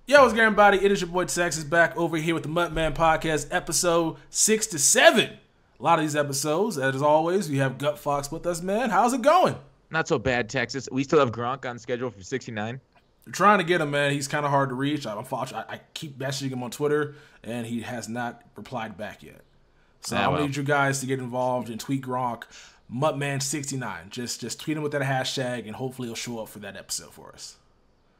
Yo, what's good, everybody? It is your boy Tex is back over here with the MUTMEN podcast, episode 6 to 7. A lot of these episodes, as always, we have Gutfoxx with us, man. How's it going? Not so bad, Texas. We still have Gronk on schedule for 69. We're trying to get him, man. He's kind of hard to reach. I keep messaging him on Twitter, and he has not replied back yet. So I need you guys to get involved and tweet Gronk, MUTMEN69. Just tweet him with that hashtag, and hopefully he'll show up for that episode for us.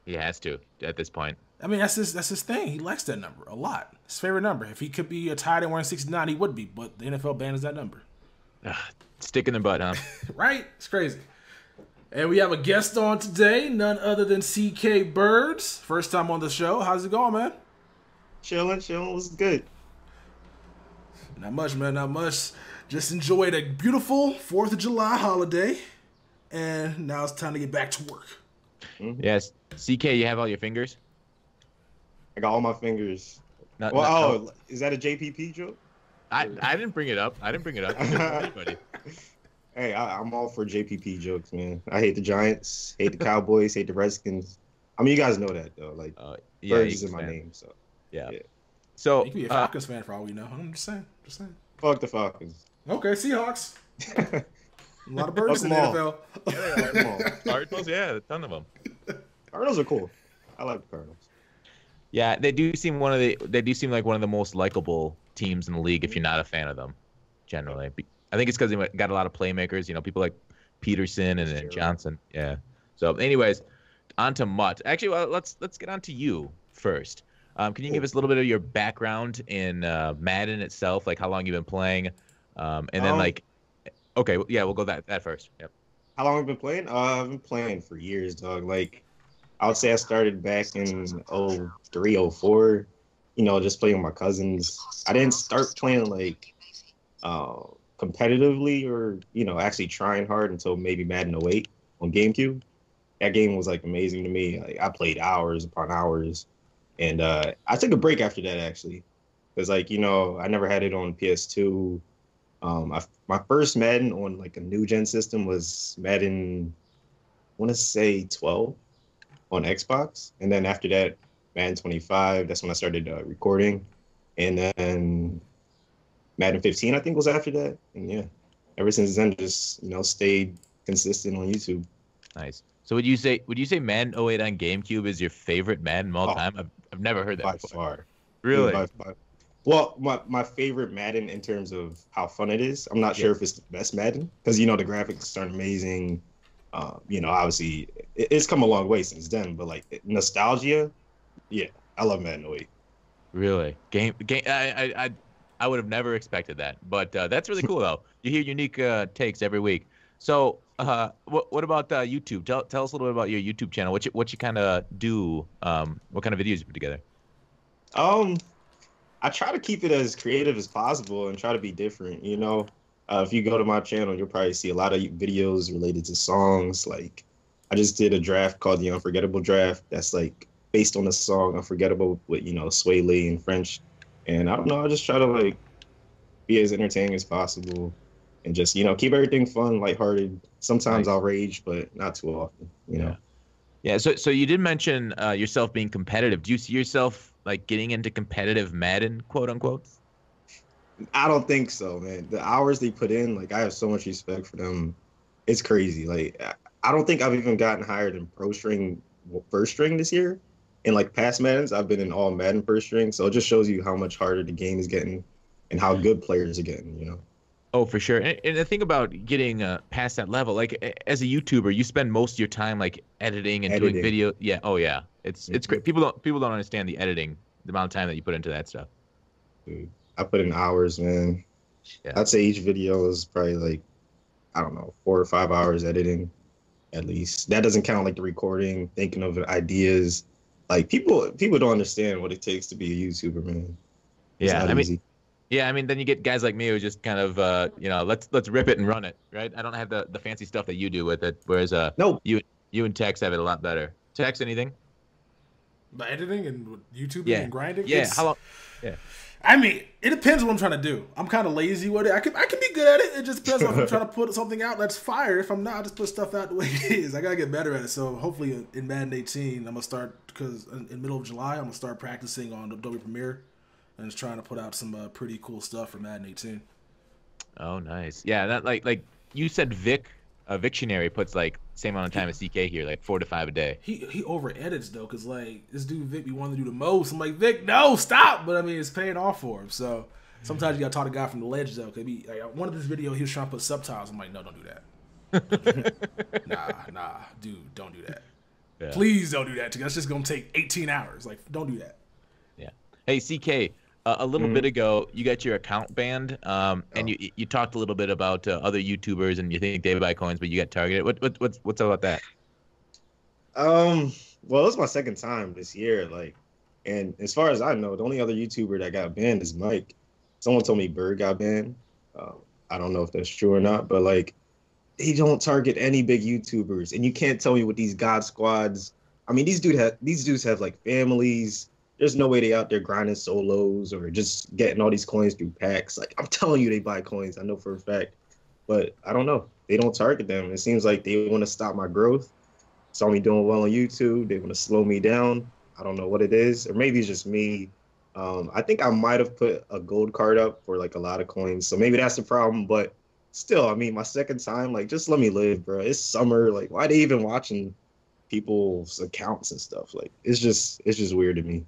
He has to at this point. I mean, that's his thing. He likes that number a lot. His favorite number. If he could be a tight end wearing 69, he would be. But the NFL bans that number. Stick in the butt, huh? Right? It's crazy. And we have a guest on today, none other than CKBirds. First time on the show. How's it going, man? Chilling. What's good? Not much, man. Not much. Just enjoyed a beautiful 4th of July holiday. And now it's time to get back to work. Mm-hmm. Yes. CK, you have all your fingers? I got all my fingers. Is that a JPP joke? I didn't bring it up. Anybody. Hey, I'm all for JPP jokes, man. I hate the Giants, hate the Cowboys, hate the Redskins. I mean, you guys know that, though. Like, Birds is in my name, so. Yeah. So you could be a Falcons fan for all we know. I'm just saying. Fuck the Falcons. Okay, Seahawks. A lot of birds in the NFL. Cardinals, yeah, a ton of them. Cardinals are cool. I like the Cardinals. Yeah, they do seem like one of the most likable teams in the league if you're not a fan of them, generally. I think it's because they got a lot of playmakers, people like Peterson and then Johnson. Yeah. So, anyways, on to Mutt. Actually, well, let's get on to you first. Can you give us a little bit of your background in Madden itself, like how long you've been playing, and then we'll go that first. Yep. How long have I been playing? I've been playing for years, dog. Like, I would say I started back in 03, 04, just playing with my cousins. I didn't start playing like competitively or, actually trying hard until maybe Madden 08 on GameCube. That game was like amazing to me. Like, I played hours upon hours. And I took a break after that, actually, because, I never had it on PS2. My first Madden on like a new gen system was Madden, I want to say 12 on Xbox. And then after that, Madden 25, that's when I started recording. And then Madden 15, I think, was after that. And yeah, ever since then, just, stayed consistent on YouTube. Nice. So would you say Madden 08 on GameCube is your favorite Madden of all time? I've never heard that by before. Far. Really? By far. Well, my favorite Madden in terms of how fun it is. I'm not sure if it's the best Madden because, the graphics aren't amazing. Obviously, it's come a long way since then. But, like, nostalgia, yeah, I love Madden 08. Really? I would have never expected that. But that's really cool, though. You hear unique takes every week. So what about YouTube? Tell us a little bit about your YouTube channel. What you kind of do? What kind of videos you put together? I try to keep it as creative as possible and try to be different. If you go to my channel, you'll probably see a lot of videos related to songs. Like, I just did a draft called the Unforgettable Draft. That's like based on the song Unforgettable with Sway Lee in French. And I don't know, I just try to like be as entertaining as possible. And just, keep everything fun, lighthearted. Sometimes I'll rage, but not too often, Yeah, so you did mention yourself being competitive. Do you see yourself, like, getting into competitive Madden, quote unquote? I don't think so, man. The hours they put in, like, I have so much respect for them. It's crazy. Like, I don't think I've even gotten hired in first string this year. In, like, past Maddens, I've been in all Madden first string. So it just shows you how much harder the game is getting and how good players are getting, Oh, for sure. And the thing about getting past that level, like as a YouTuber, you spend most of your time like editing and doing video. Yeah. Oh, yeah. It's great. People don't understand the editing, the amount of time that you put into that stuff. Dude, I put in hours, man. Yeah. I'd say each video is probably like, I don't know, 4 or 5 hours editing, at least. That doesn't count like the recording, thinking of ideas. Like people don't understand what it takes to be a YouTuber, man. It's not easy. Yeah, I mean, then you get guys like me who just kind of, let's rip it and run it, right? I don't have the fancy stuff that you do with it, whereas no, you and Tex have it a lot better. Tex, anything? By editing and YouTubing Yeah. and grinding? Yeah. How long? Yeah. I mean, it depends what I'm trying to do. I'm kind of lazy with it. I can be good at it. It just depends if I'm trying to put something out that's fire. If I'm not, I just put stuff out the way it is. I gotta get better at it. So hopefully in Madden 18, I'm gonna start because in middle of July, I'm gonna start practicing on Adobe Premiere and just trying to put out some pretty cool stuff for Madden 18. Oh, nice. Yeah, that like you said, Victionary puts like same amount of time as CK here, like 4 to 5 a day. He over edits though, cause like this dude Vic be wanting to do the most. I'm like, Vic, no, stop. But I mean, it's paying off for him. So sometimes you gotta talk to a guy from the ledge though. Cause he, like, one of this video he was trying to put subtitles. I'm like, no, don't do that. Nah, dude, don't do that. Yeah. Please don't do that. That's just gonna take 18 hours. Like, don't do that. Yeah. Hey, CK. A little bit ago, you got your account banned, and you talked a little bit about other YouTubers, and you think they buy coins, but you got targeted. What's up about that? Well, it's my second time this year, like, and as far as I know, the only other YouTuber that got banned is Mike. Someone told me Bird got banned. I don't know if that's true or not, but like, they don't target any big YouTubers, and you can't tell me with these God Squads. I mean, these dudes have like families. There's no way they out there grinding solos or just getting all these coins through packs. Like, I'm telling you, they buy coins. I know for a fact. But I don't know. They don't target them. It seems like they want to stop my growth. Saw me doing well on YouTube. They want to slow me down. I don't know what it is. Or maybe it's just me. I think I might have put a gold card up for, like, a lot of coins. So maybe that's the problem. But still, I mean, my second time, like, just let me live, bro. It's summer. Like, why are they even watching people's accounts and stuff? Like, it's just weird to me.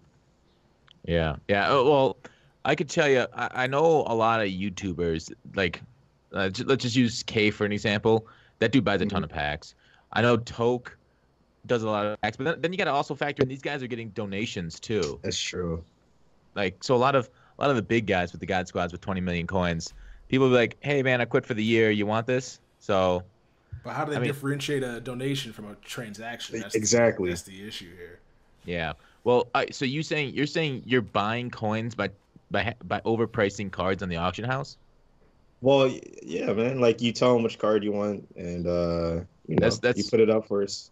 Yeah. Well, I could tell you, I know a lot of YouTubers. Like, let's just use K for an example. That dude buys a ton of packs. I know Toke does a lot of packs, but then you got to also factor in these guys are getting donations too. That's true. Like, so a lot of the big guys with the God Squads with 20 million coins, people will be like, "Hey man, I quit for the year. You want this?" So. But how do they differentiate a donation from a transaction? Exactly. That's the issue here. Yeah. Well, so you're saying you're buying coins by overpricing cards on the auction house? Well, yeah, man. Like, you tell them which card you want, and you put it up first.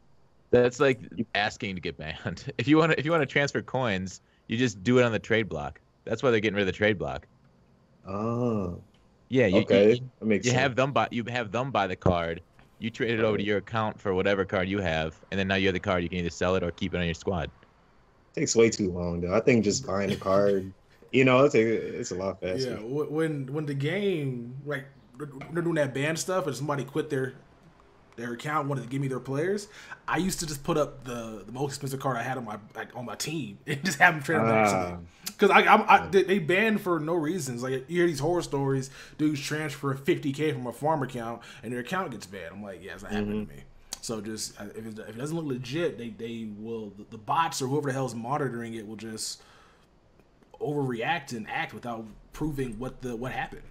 That's like asking to get banned. If you want to transfer coins, you just do it on the trade block. That's why they're getting rid of the trade block. Oh. Yeah. That makes sense. Have them buy the card. You trade it over to your account for whatever card you have, and then now you have the card. You can either sell it or keep it on your squad. Takes way too long, though. I think just buying a card, it's a lot faster. Yeah, when the game, like, they're doing that ban stuff and somebody quit their account, wanted to give me their players, I used to just put up the most expensive card I had on my team and just have them trade them back to me. Because they banned for no reasons. Like, you hear these horror stories, dudes transfer 50K from a farm account and their account gets banned. I'm like, yeah, it's not happening to me. So just if it doesn't look legit, they will, the bots or whoever the hell is monitoring it will just overreact and act without proving what happened.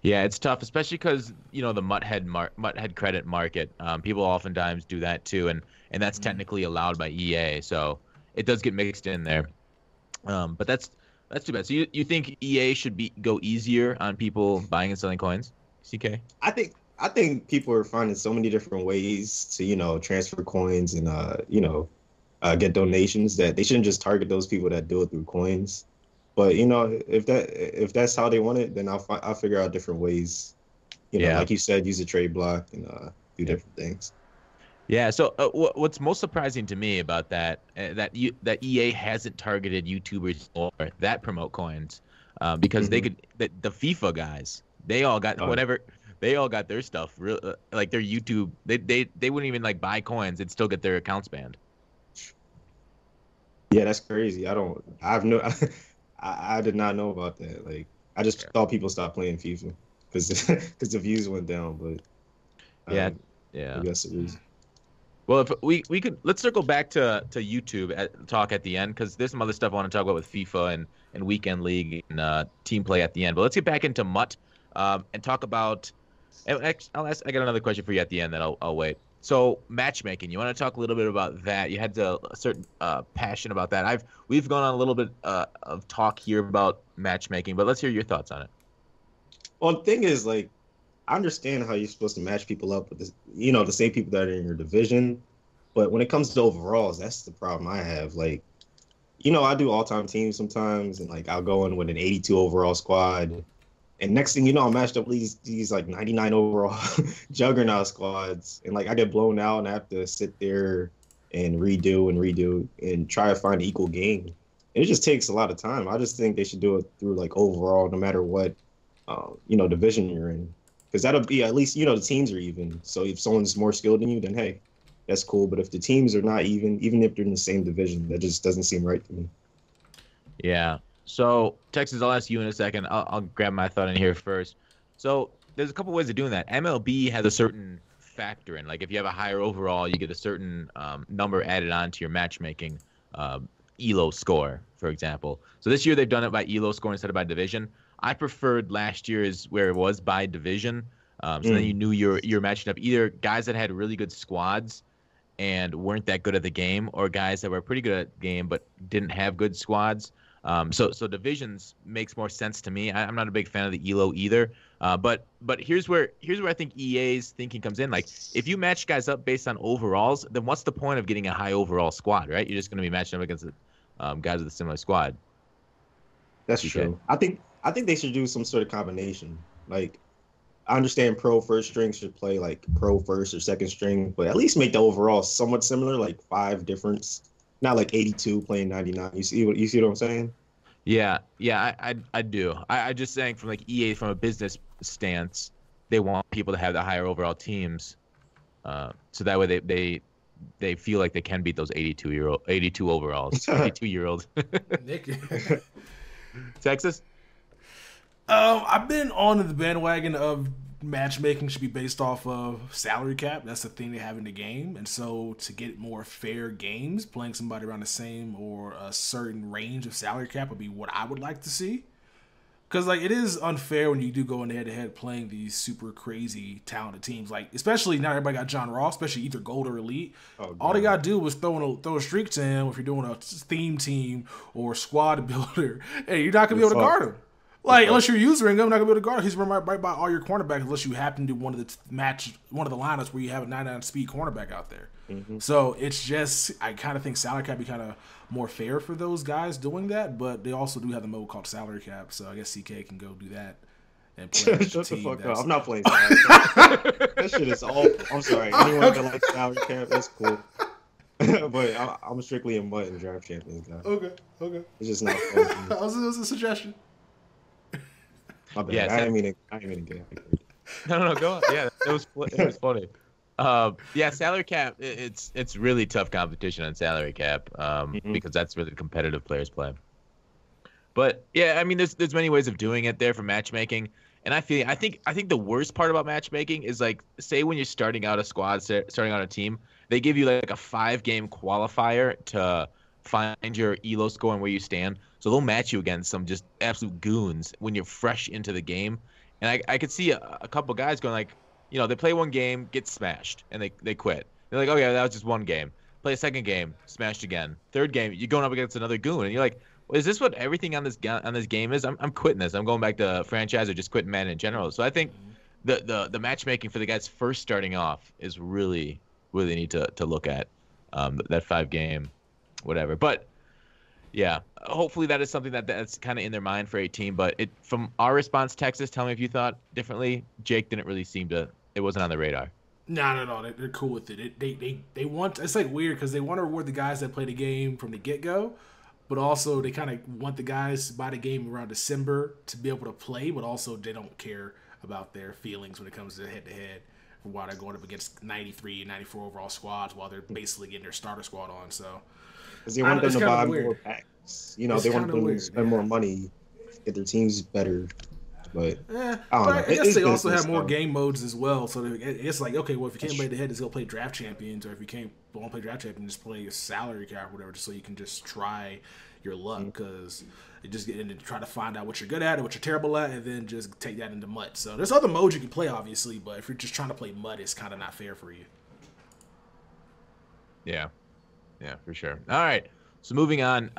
Yeah, it's tough, especially because the Muthead credit market. People oftentimes do that too, and that's technically allowed by EA, so it does get mixed in there. But that's too bad. So you think EA should go easier on people buying and selling coins, CK? I think people are finding so many different ways to, transfer coins and, get donations that they shouldn't just target those people that do it through coins. But, if that's how they want it, then I'll figure out different ways. Like you said, use a trade block and do different things. Yeah. So what's most surprising to me about that EA hasn't targeted YouTubers or that promote coins, because they could the FIFA guys, they all got whatever. They all got their stuff like their YouTube. They wouldn't even like buy coins. They'd still get their accounts banned. Yeah, that's crazy. I did not know about that. Like, I just thought people stopped playing FIFA because the views went down. But yeah. I guess it is. Well, if we could, let's circle back to YouTube talk at the end, because there's some other stuff I want to talk about with FIFA and weekend league and team play at the end. But let's get back into MUT and talk about. I got another question for you at the end that I'll wait. So matchmaking, you want to talk a little bit about that? You had a certain passion about that. We've gone on a little bit of talk here about matchmaking, but let's hear your thoughts on it. Well, the thing is, like, I understand how you're supposed to match people up with the same people that are in your division, but when it comes to overalls, that's the problem I have. Like, you know, I do all-time teams sometimes, and like I'll go in with an 82 overall squad, and next thing you know, I'm matched up with these like 99 overall juggernaut squads, and like I get blown out, and I have to sit there and redo and try to find an equal game. And it just takes a lot of time. I just think they should do it through like overall, no matter what, you know, division you're in, because that'll be at least, you know, the teams are even. So if someone's more skilled than you, then hey, that's cool. But if the teams are not even if they're in the same division, that just doesn't seem right to me. Yeah. So, Texas, I'll ask you in a second. I'll grab my thought in here first. So, there's a couple ways of doing that. MLB has a certain factor in. Like, if you have a higher overall, you get a certain number added on to your matchmaking ELO score, for example. So, this year they've done it by ELO score instead of by division. I preferred last year's where it was by division. So then you knew you're matching up either guys that had really good squads and weren't that good at the game, or guys that were pretty good at the game but didn't have good squads. So divisions makes more sense to me. I'm not a big fan of the ELO either. But here's where I think EA's thinking comes in. Like, if you match guys up based on overalls, then what's the point of getting a high overall squad, right? You're just going to be matching up against guys with a similar squad. That's true. I think they should do some sort of combination. Like, I understand pro first string should play like pro first or second string, but at least make the overall somewhat similar, like 5 difference. Not like 82 playing 99. You see what I'm saying? Yeah, I do. I just saying from like EA, from a business stance, they want people to have the higher overall teams, so that way they feel like they can beat those 82 overalls, 82-year-old. Nick. Texas. I've been on the bandwagon of matchmaking should be based off of salary cap. That's the thing they have in the game. And so to get more fair games, playing somebody around the same or a certain range of salary cap would be what I would like to see. Because like it is unfair when you do go in head-to-head playing these super crazy talented teams. Like, especially now everybody got John Ross, especially either gold or elite. All they got to do was throw a streak to him if you're doing a theme team or squad builder. Hey, you're not going to be able to guard him. Like, unless you're using him, not gonna be able to guard. He's right by all your cornerbacks, unless you happen to one of the lineups where you have a 99 speed cornerback out there. Mm-hmm. So it's just, I kind of think salary cap be kind of more fair for those guys doing that, but they also do have the mode called salary cap, so I guess CK can go do that and play. Shut the fuck up! I'm not playing salary cap. That shit is all. I'm sorry. Anyone that likes salary cap, that's cool. But I'm strictly a MUT and draft champions guy. Okay. It's just not fun. That was a suggestion. My bad. Yeah, I didn't mean to get it. No, go on. Yeah, it was funny. Yeah, salary cap. It's really tough competition on salary cap because that's where the competitive players play. But yeah, I mean, there's many ways of doing it there for matchmaking, and I think the worst part about matchmaking is, like, say when you're starting out a squad, starting out a team, they give you like a 5-game qualifier to find your ELO score and where you stand. So they'll match you against some just absolute goons when you're fresh into the game. And I could see a couple guys going like, you know, they play one game, get smashed, and they quit. They're like, okay, that was just one game. Play a second game, smashed again. Third game, you're going up against another goon, and you're like, well, is this what everything on this game is? I'm quitting this. I'm going back to franchise or just quitting Madden in general. So I think the matchmaking for the guys first starting off is really need to look at that 5-game, whatever. But yeah, hopefully that is something that's kind of in their mind for a team. But from our response, Texas, tell me if you thought differently. Jake didn't really seem to. It wasn't on the radar. No. They're cool with it. They want. It's like weird because they want to reward the guys that play the game from the get-go, but also they kind of want the guys to buy the game around December to be able to play, but also they don't care about their feelings when it comes to head-to-head while they're going up against 93 and 94 overall squads while they're basically getting their starter squad on. So. Because they want them to buy more packs. You know, they want them to spend more money, get their teams better. But I don't know. I guess they also have more game modes as well. So it's like, okay, well, if you can't play the head, just go play draft champions. Or if you can't want to play draft champions, just play a salary cap or whatever, just so you can just try your luck. Because you just get in and try to find out what you're good at or what you're terrible at, and then just take that into MUT. So there's other modes you can play, obviously. But if you're just trying to play MUT, it's kind of not fair for you. Yeah. Yeah, for sure. All right. So moving on.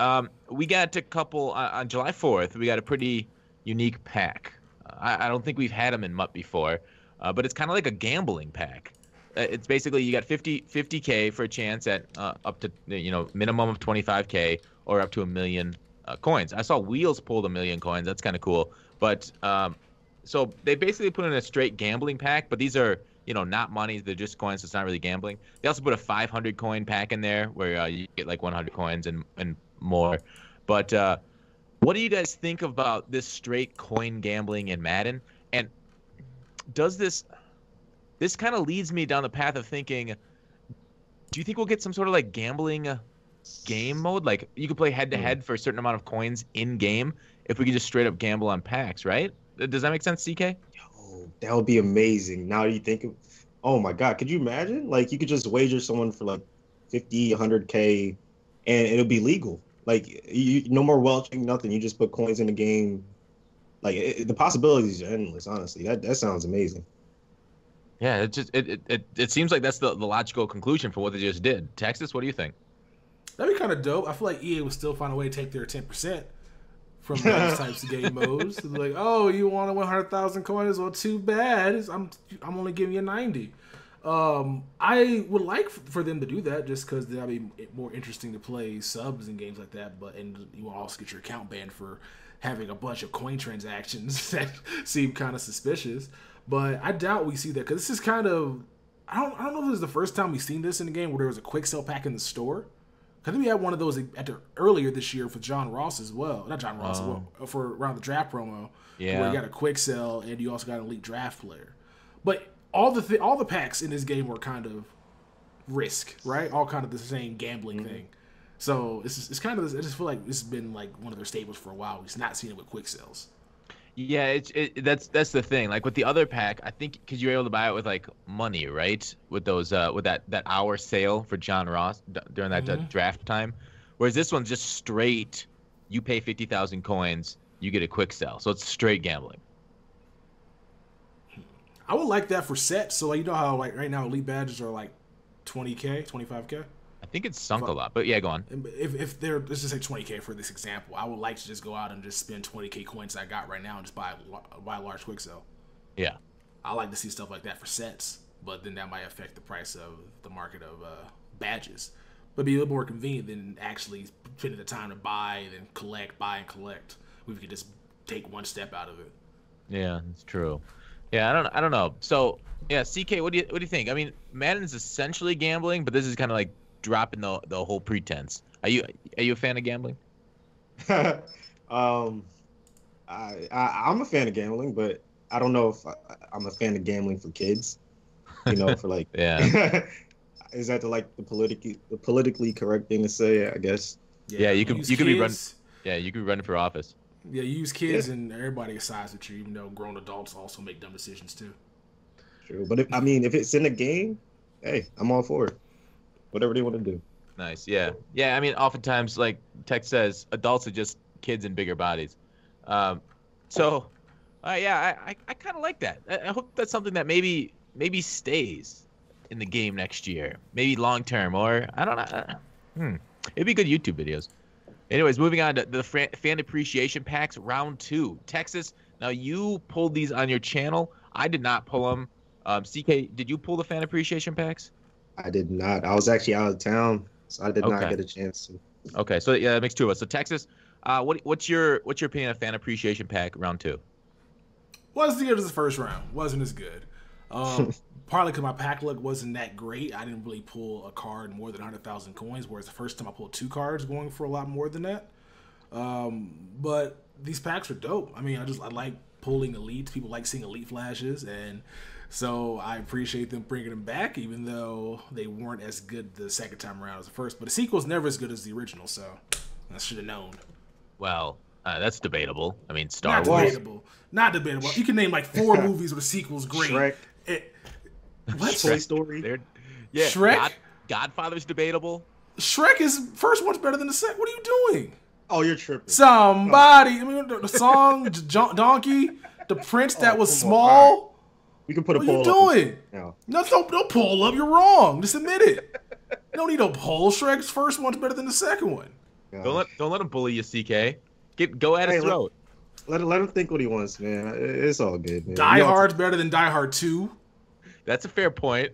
We got a couple on July 4th. We got a pretty unique pack. I don't think we've had them in MUT before, but it's kind of like a gambling pack. It's basically you got 50K for a chance at up to minimum of 25K or up to 1 million coins. I saw Wheels pulled 1 million coins. That's kind of cool. But so they basically put in a straight gambling pack, but these are, not money. They're just coins, so it's not really gambling. They also put a 500 coin pack in there where you get like 100 coins and more. But what do you guys think about this straight coin gambling in Madden? And does this kind of leads me down the path of thinking, do you think we'll get some sort of like gambling game mode? Like you could play head to head for a certain amount of coins in game if we could just straight up gamble on packs, right? Does that make sense, CK? Yo, that would be amazing. Now you think of, oh my God, could you imagine? Like you could just wager someone for like 50, 100K and it'll be legal. Like no more welching, nothing. You just put coins in the game. Like the possibilities are endless, honestly. That sounds amazing. Yeah, it seems like that's the logical conclusion for what they just did. Texas, what do you think? That'd be kind of dope. I feel like EA would still find a way to take their 10% from those types of game modes. Like, oh, you want 100,000 coins? Well, too bad. I'm only giving you 90. I would like for them to do that just because that'd be more interesting to play subs and games like that. And you will also get your account banned for having a bunch of coin transactions that seem kind of suspicious. But I doubt we see that because this is kind of, I don't know if this is the first time we've seen this in the game where there was a quick sell pack in the store. I think we had one of those earlier this year for John Ross as well. Not John Ross, for around the draft promo. Yeah. Where you got a quick sell and you also got an elite draft player. But all the packs in this game were kind of risk, right? All kind of the same gambling thing. So it's kind of, I just feel like this has been like one of their staples for a while. We've not seen it with quick sells. Yeah, that's the thing. Like with the other pack, I think because you were able to buy it with like money, right? With those with that hour sale for John Ross during that draft time, whereas this one's just straight. You pay 50,000 coins, you get a quick sell, so it's straight gambling. I would like that for sets. So like, you know how like right now elite badges are like 20K, 25K. I think it's sunk a lot, but yeah, go on. If they're, let's just say 20K for this example, I would like to just go out and just spend 20K coins I got right now and just buy a large quick sell. Yeah, I like to see stuff like that for sets, but then that might affect the price of the market of badges. But it'd be a little more convenient than actually spending the time to buy and then buy and collect. We could just take one step out of it. Yeah, it's true. Yeah, I don't know. So yeah, CK, what do you think? I mean, Madden is essentially gambling, but this is kind of like dropping the whole pretense. Are you a fan of gambling? I'm a fan of gambling, but I don't know if I'm a fan of gambling for kids. For like yeah. Is that the politically correct thing to say? I guess. Yeah, you could be running. Yeah, you could be running for office. Yeah, you use kids and everybody sides with you, even though grown adults also make dumb decisions too. True, but if it's in a game, hey, I'm all for it. Whatever they want to do. Nice, yeah. I mean, oftentimes, like Tex says, adults are just kids in bigger bodies. I kind of like that. I hope that's something that maybe stays in the game next year, maybe long term, or I don't know. It'd be good YouTube videos. Anyways, moving on to the fan appreciation packs, round 2. Texas, now you pulled these on your channel. I did not pull them. CK, did you pull the fan appreciation packs? I did not. I was actually out of town, so I did not get a chance to. Okay, so yeah, that makes 2 of us. So Texas, what's your opinion of fan appreciation pack round 2? Wasn't as good as the first round. Wasn't as good. Partly because my pack luck wasn't that great. I didn't really pull a card more than 100,000 coins, whereas the first time I pulled 2 cards going for a lot more than that. But these packs are dope. I mean, I like pulling elites. People like seeing elite flashes, and so I appreciate them bringing them back, even though they weren't as good the second time around as the first. But the sequel's never as good as the original, so I should have known. Well, that's debatable. I mean, Star Wars. Not debatable. You can name like 4 movies where the sequel's great. Shrek. What? Toy Story. Yeah. Shrek. Godfather's debatable. Shrek is first one's better than the second. What are you doing? Oh, you're tripping. Somebody. I mean, the song, Donkey, the prince that was small. Right. We can put a poll. What are you doing? No, don't poll up. You're wrong. Just admit it. You don't need a poll. Shrek's first one's better than the second one. Don't let him bully you, CK. Go at his throat. Let him think what he wants, man. It's all good, man. Die Hard's better than Die Hard 2. That's a fair point.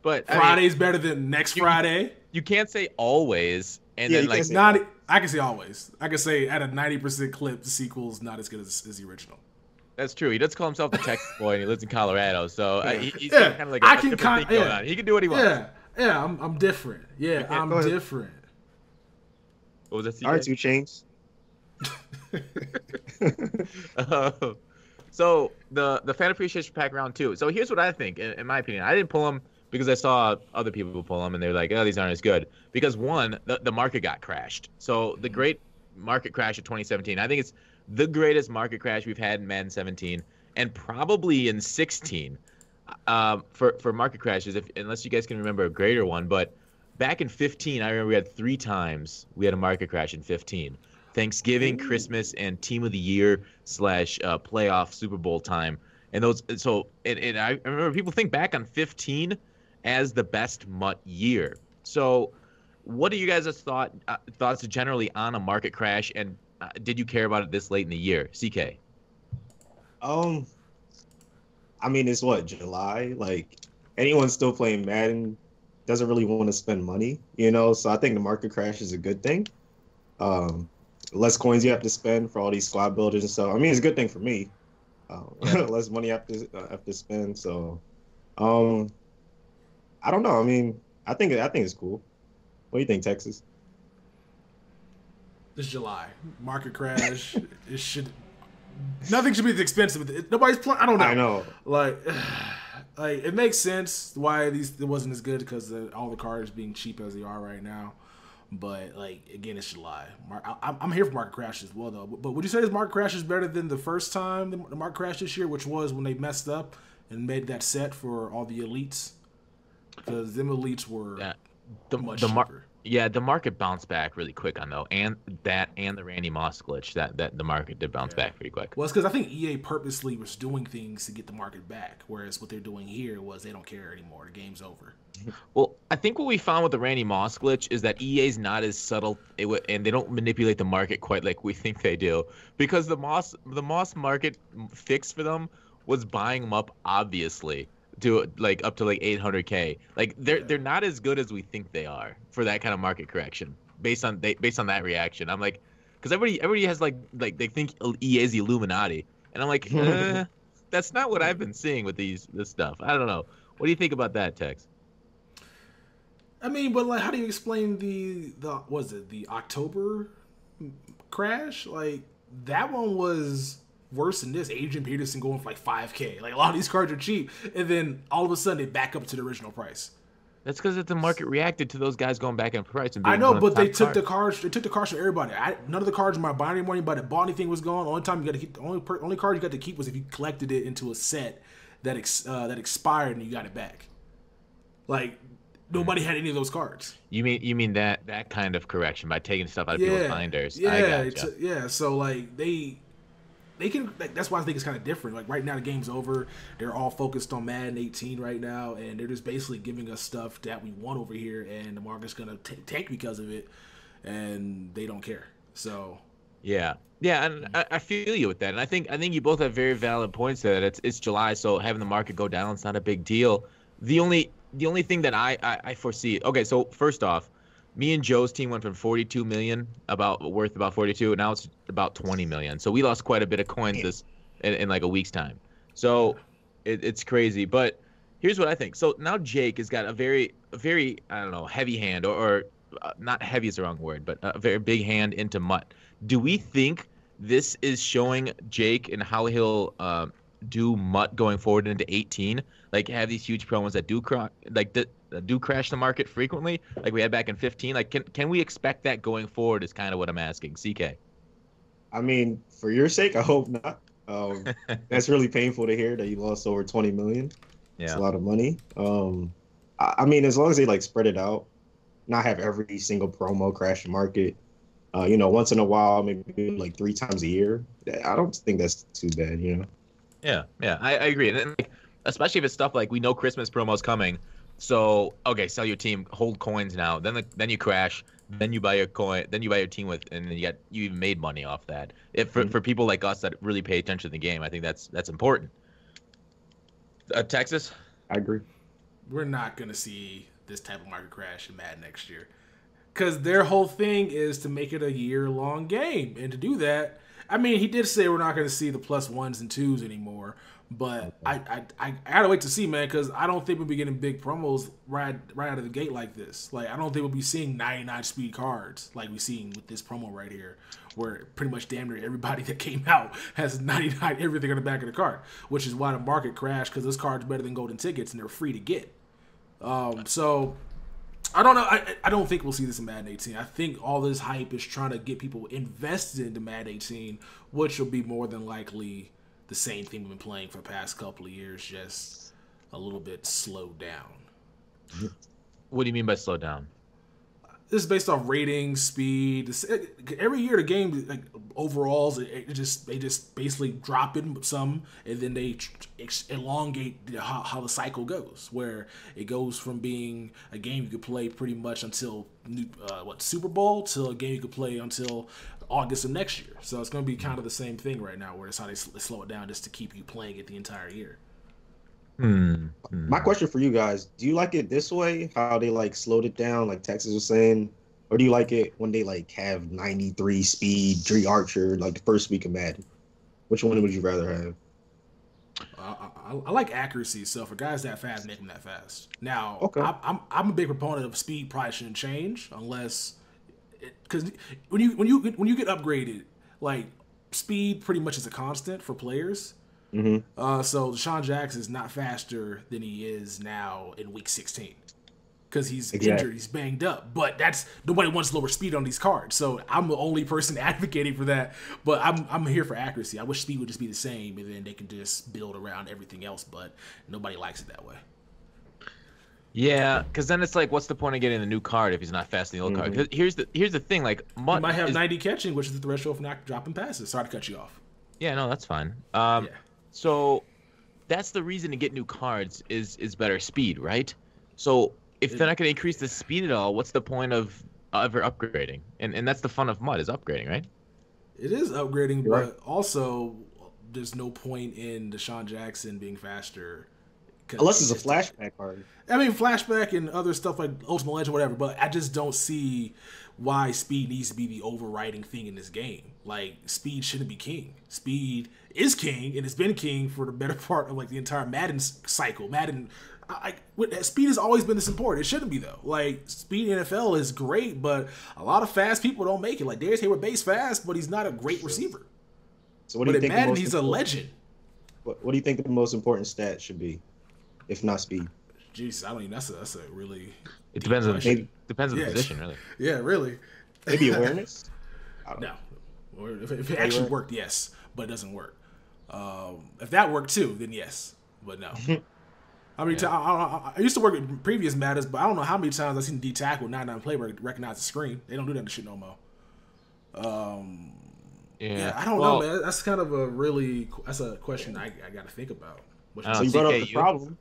But Friday's better than next Friday. You can't say always, and then like it's not. I can say always. I can say at a 90% clip, the sequel's not as good as the original. That's true. He does call himself the Texas boy, and he lives in Colorado, so he's kind of like I a can different thing going on. He can do what he wants. Yeah, I'm different. Yeah, I'm different. What was that? All right, 2 Chainz. So the fan appreciation pack round 2. So here's what I think, in my opinion. I didn't pull them because I saw other people pull them, and they're like, oh, these aren't as good. Because one, the market got crashed. So the great market crash of 2017, I think it's the greatest market crash we've had in Madden 17, and probably in 16 for market crashes, unless you guys can remember a greater one. But back in 15, I remember we had 3 times we had a market crash in 15. Thanksgiving, Christmas, and Team of the Year / playoff Super Bowl time. And I remember people think back on 15 as the best MUT year. So what are you guys' thoughts generally on a market crash, and did you care about it this late in the year? CK. I mean, it's what, July? Like, anyone still playing Madden doesn't really want to spend money, you know? So I think the market crash is a good thing. Less coins you have to spend for all these squad builders and stuff. I mean, it's a good thing for me. Less money I have to spend. So, I don't know. I mean, I think it's cool. What do you think, Texas? This July market crash. Nothing should be as expensive. Nobody's playing. I don't know. I know. Like it makes sense why it wasn't as good because all the cards being cheap as they are right now. But like again, it's July. I'm here for market crash as well, though. But would you say this market crash is better than the first time the market crash this year, which was when they messed up and made that set for all the elites? Because them elites were much cheaper. The market bounced back really quick on though, and the Randy Moss glitch that the market did bounce back pretty quick. Well, it's because I think EA purposely was doing things to get the market back, whereas what they're doing here was they don't care anymore. The game's over. Well, I think what we found with the Randy Moss glitch is that EA's not as subtle, and they don't manipulate the market quite like we think they do, because the Moss market fix for them was buying them up obviously to up to 800K. Like they're not as good as we think they are for that kind of market correction based on that reaction. I'm like, because everybody has like they think EA is the Illuminati, and I'm like, that's not what I've been seeing with this stuff. I don't know. What do you think about that, Tex? I mean, but like, how do you explain the October crash? Like that one was worse than this. Adrian Peterson going for 5K. Like a lot of these cards are cheap, and then all of a sudden they back up to the original price. That's because the market reacted to those guys going back in price. And I know, but they took the cards. They took the cards from everybody. None of the cards in my buying anymore. Anybody that bought anything was gone. Only time you got to keep the only card you got to keep was if you collected it into a set that expired and you got it back. Like nobody had any of those cards. You mean that kind of correction by taking stuff out of people's binders? Yeah, yeah. So like they can. That's why I think it's kind of different. Like right now, the game's over. They're all focused on Madden 18 right now, and they're just basically giving us stuff that we want over here, and the market's gonna tank because of it, and they don't care. So yeah, and I feel you with that, and I think you both have very valid points there. That it's July, so having the market go down, it's not a big deal. The only thing that I foresee. Okay, so first off, me and Joe's team went from 42 million worth about 42, and now it's about 20 million. So we lost quite a bit of coins in like a week's time. So it's crazy. But here's what I think. So now Jake has got a very I don't know, heavy hand or not heavy is the wrong word, but a very big hand into MUT. Do we think this is showing Jake and how he'll do MUT going forward into 18? Like have these huge promos that do crash the market frequently, like we had back in 15. Like, can we expect that going forward? Is kind of what I'm asking. CK. I mean, for your sake, I hope not. That's really painful to hear that you lost over 20 million. Yeah, it's a lot of money. I mean, as long as they spread it out, not have every single promo crash the market. Once in a while, maybe 3 times a year. I don't think that's too bad. Yeah, I agree. And then, especially if it's stuff like we know Christmas promos coming. So okay, sell your team, hold coins now. Then you crash. Then you buy your coin. Then you buy your team with, and then you even made money off that. For people like us that really pay attention to the game, I think that's important. Texas, I agree. We're not gonna see this type of market crash in Madden next year. Because their whole thing is to make it a year-long game. And to do that, I mean, he did say we're not going to see the +1s and 2s anymore. But I gotta wait to see, man, because I don't think we'll be getting big promos right out of the gate like this. Like, I don't think we'll be seeing 99 speed cards like we've seen with this promo right here, where pretty much damn near everybody that came out has 99 everything on the back of the card, which is why the market crashed, because this card's better than golden tickets and they're free to get. So I don't know. I don't think we'll see this in Madden 18. I think all this hype is trying to get people invested into Madden 18, which will be more than likely the same thing we've been playing for the past couple of years, just a little bit slowed down. What do you mean by slow down? This is based off ratings, speed. Every year the game, like, overalls, they just basically drop in some, and then they elongate how the cycle goes, where it goes from being a game you could play pretty much until Super Bowl, to a game you could play until August of next year. So it's going to be kind of the same thing right now, where it's how they slow it down just to keep you playing it the entire year. My question for you guys, do you like it this way, how they like slowed it down like Texas was saying, or do you like it when they like have 93 speed Dre Archer like the first week of Madden? Which one would you rather have? I like accuracy, so for guys that fast, make them that fast. Now, okay. I'm a big proponent of speed. Probably shouldn't change unless, because when you get upgraded, like, speed pretty much is a constant for players. So Deshaun Jackson is not faster than he is now in week 16 because he's injured, he's banged up. But nobody wants lower speed on these cards, so I'm the only person advocating for that. But I'm here for accuracy. I wish speed would just be the same, and then they can just build around everything else. But nobody likes it that way. Yeah, because then it's like, what's the point of getting a new card if he's not fast in the old card? 'Cause here's the thing, like, he might have 90 catching, which is the threshold for not dropping passes. Sorry to cut you off. Yeah, no, that's fine. Yeah. So that's the reason to get new cards is better speed, right? So if they're not going to increase the speed at all, what's the point of ever upgrading? And that's the fun of MUT, is upgrading, right? It is upgrading, but also there's no point in Deshaun Jackson being faster. Unless it's a flashback card. I mean, flashback and other stuff like Ultimate Legend, whatever, but I just don't see why speed needs to be the overriding thing in this game. Like, speed shouldn't be king. Speed is king, and it's been king for the better part of, like, the entire Madden cycle. Madden, speed has always been this important. It shouldn't be, though. Like, speed in NFL is great, but a lot of fast people don't make it. Like, Darius Hayward base fast, but he's not a great receiver. So what do you think? Madden, he's a legend. What do you think the most important stat should be, if not speed? Jesus, I don't even. That's a really. It depends on the position, really. Yeah, really. Maybe awareness. No, or if it actually worked, yes, but it doesn't work. If that worked too, then yes, but no. I mean, I used to work at previous matters, but I don't know how many times I've seen D tackle 99 play where it recognize the screen. They don't do that shit no more. Yeah, I don't know, man. That's kind of that's a question I got to think about. So you brought up the problem.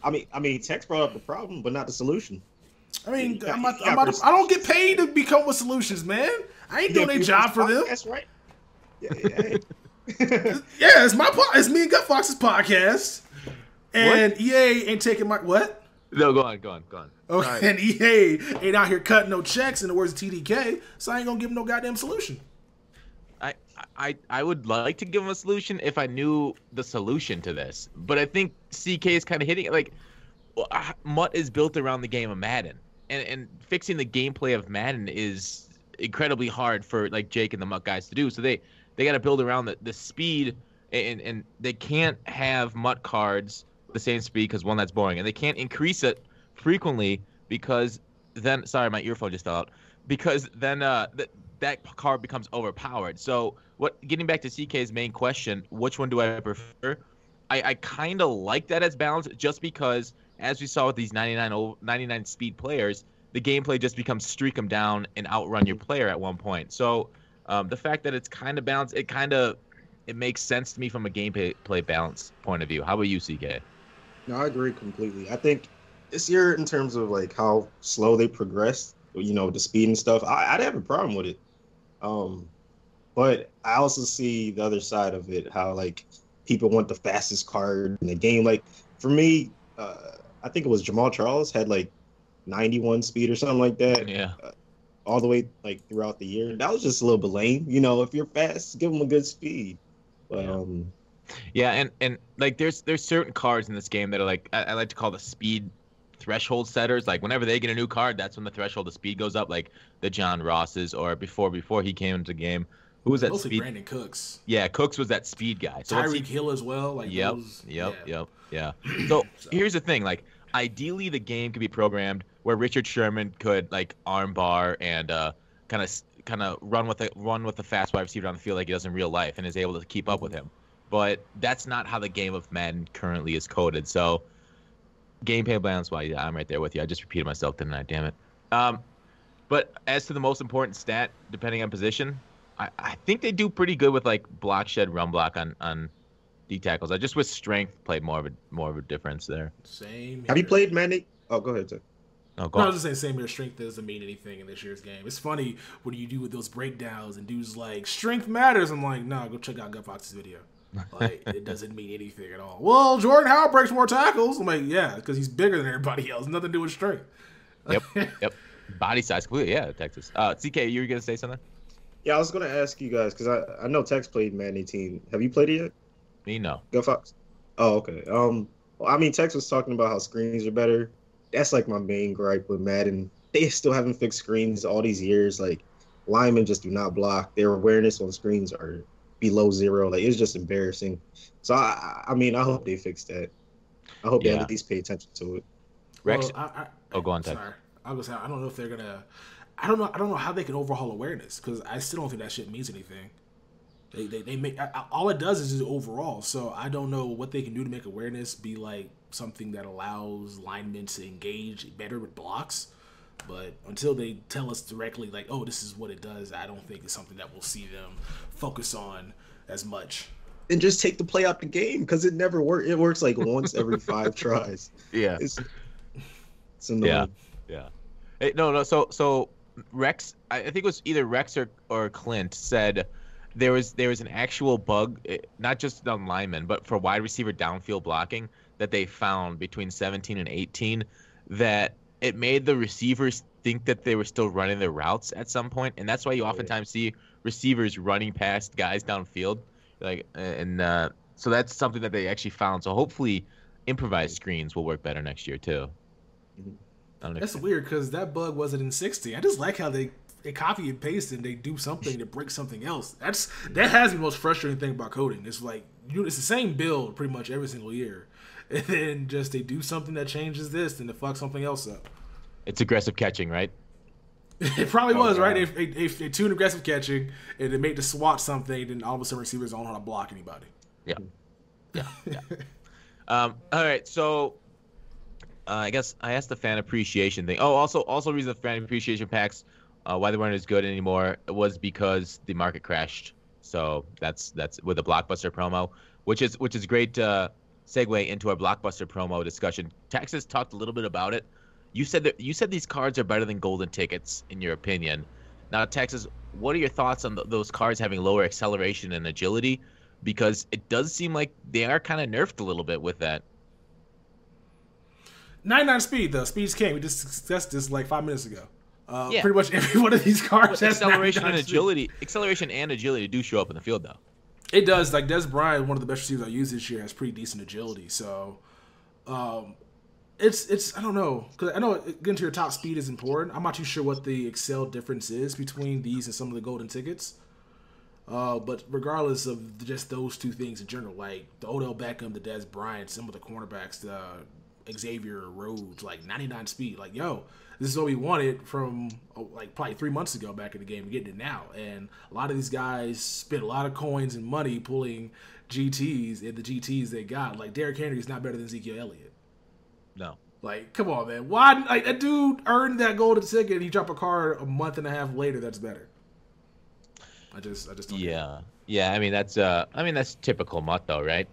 I mean, Tex brought up the problem, but not the solution. I mean, I don't get paid to become with solutions, man. I ain't doing a job for them. That's right. Yeah, yeah, it's me and Gutfoxx's podcast. And what? EA ain't taking my what? No, go on. Okay, right. And EA ain't out here cutting no checks, in the words of TDK, so I ain't gonna give him no goddamn solution. I would like to give him a solution if I knew the solution to this, but I think CK is kind of hitting it. Like, MUT is built around the game of Madden, and fixing the gameplay of Madden is incredibly hard for like Jake and the MUT guys to do. So they got to build around the speed, and they can't have MUT cards the same speed because one, that's boring, and they can't increase it frequently because then my earphone just fell out, because then that card becomes overpowered. So getting back to CK's main question, which one do I prefer? I kind of like that as balanced, just because as we saw with these 99 speed players, the gameplay just becomes streak them down and outrun your player at one point. So the fact that it's kind of balanced, it makes sense to me from a gameplay balance point of view. How about you, CK? No, I agree completely. I think this year, in terms of like how slow they progressed, you know, with the speed and stuff, I'd have a problem with it. But I also see the other side of it, how like people want the fastest card in the game. Like for me, I think it was Jamal Charles had like 91 speed or something like that. Yeah. all the way like throughout the year. That was just a little bit lame. You know, if you're fast, give them a good speed. But yeah, and like there's certain cards in this game that are like I like to call the speed threshold setters. Like whenever they get a new card, that's when the threshold of speed goes up. Like the John Rosses, or before he came into the game, who was that? Mostly speed? Brandon Cooks. Yeah, Cooks was that speed guy. So Tyreek Hill as well. Like yep, those, yep, yeah. yep, yeah. So here's the thing, like ideally the game could be programmed where Richard Sherman could like arm bar and kind of run with a fast wide receiver down the field like he does in real life and is able to keep up with him. But that's not how the game of Madden currently is coded. So gameplay balance wise, yeah, I'm right there with you. I just repeated myself, didn't I? Damn it. But as to the most important stat, depending on position, I think they do pretty good with like block shed, run block on D tackles. I just wish strength played more of a difference there. Same. Have you played Madden? Oh, go ahead, Tim. No, I was just saying, same here. Strength doesn't mean anything in this year's game. It's funny when you do with those breakdowns and dudes like strength matters. I'm like, no, go check out Gutfoxx's video. Like it doesn't mean anything at all. Well, Jordan Howard breaks more tackles. I'm like, yeah, because he's bigger than everybody else. Nothing to do with strength. Yep. Body size, completely. Yeah, Texas. CK, you were gonna say something? Yeah, I was gonna ask you guys because I know Tex played Madden 18. Have you played it yet? Me, no. Gutfoxx. Oh, okay. Well, I mean, Tex was talking about how screens are better. That's like my main gripe with Madden. They still haven't fixed screens all these years. Like linemen just do not block. Their awareness on screens are below zero. Like it's just embarrassing. So I mean, I hope they fix that. I hope they at least pay attention to it. Rex, well, go on, Tex. Sorry, I was. I don't know if they're gonna. I don't know how they can overhaul awareness because I still don't think that shit means anything. They make all it does is just overall. So I don't know what they can do to make awareness be like something that allows linemen to engage better with blocks. But until they tell us directly, like, oh, this is what it does, I don't think it's something that we'll see them focus on as much. And just take the play out the game because it never works. It works like once every 5 tries. Yeah, it's annoying. Yeah. Hey, no. So Rex, I think it was either Rex or Clint said there was an actual bug, not just on linemen, but for wide receiver downfield blocking that they found between 17 and 18 that it made the receivers think that they were still running their routes at some point, and that's why you oftentimes see receivers running past guys downfield, so that's something that they actually found. So hopefully, improvised screens will work better next year too. That's weird because that bug wasn't in 60. I just like how they copy and paste and they do something to break something else. That has the most frustrating thing about coding. It's like it's the same build pretty much every single year. And then just they do something that changes this and to fuck something else up. It's aggressive catching, right? It probably was, right? If they tune aggressive catching and they make the SWAT something, then all of a sudden receivers don't know how to block anybody. Yeah. All right, so I guess I asked the fan appreciation thing. Oh, also reason the fan appreciation packs why they weren't as good anymore was because the market crashed. So that's with the Blockbuster promo, which is great. Segue into our Blockbuster promo discussion. Texas talked a little bit about it. You said these cards are better than golden tickets in your opinion. Now, Texas, what are your thoughts on those cards having lower acceleration and agility? Because it does seem like they are kind of nerfed a little bit with that. 99 speed though. Speed's king. We just discussed this like 5 minutes ago. Pretty much every one of these cards has acceleration and agility. Speed. Acceleration and agility do show up in the field though. It does. Like Des Bryant, one of the best receivers I used this year, has pretty decent agility. So, it's I don't know, because I know getting to your top speed is important. I'm not too sure what the excel difference is between these and some of the golden tickets. But regardless of just those two things in general, like the Odell Beckham, the Des Bryant, some of the cornerbacks, the Xavier Rhodes, like 99 speed, like yo, this is what we wanted from like probably 3 months ago back in the game. We're getting it now, and a lot of these guys spent a lot of coins and money pulling GTs, and the GTs they got, like Derrick Henry is not better than Ezekiel Elliott. No. Like, come on, man. Why? Like, that dude earned that golden ticket, and he dropped a card a month and a half later. That's better. I just don't. Yeah. I mean, that's typical Mutt, though, right?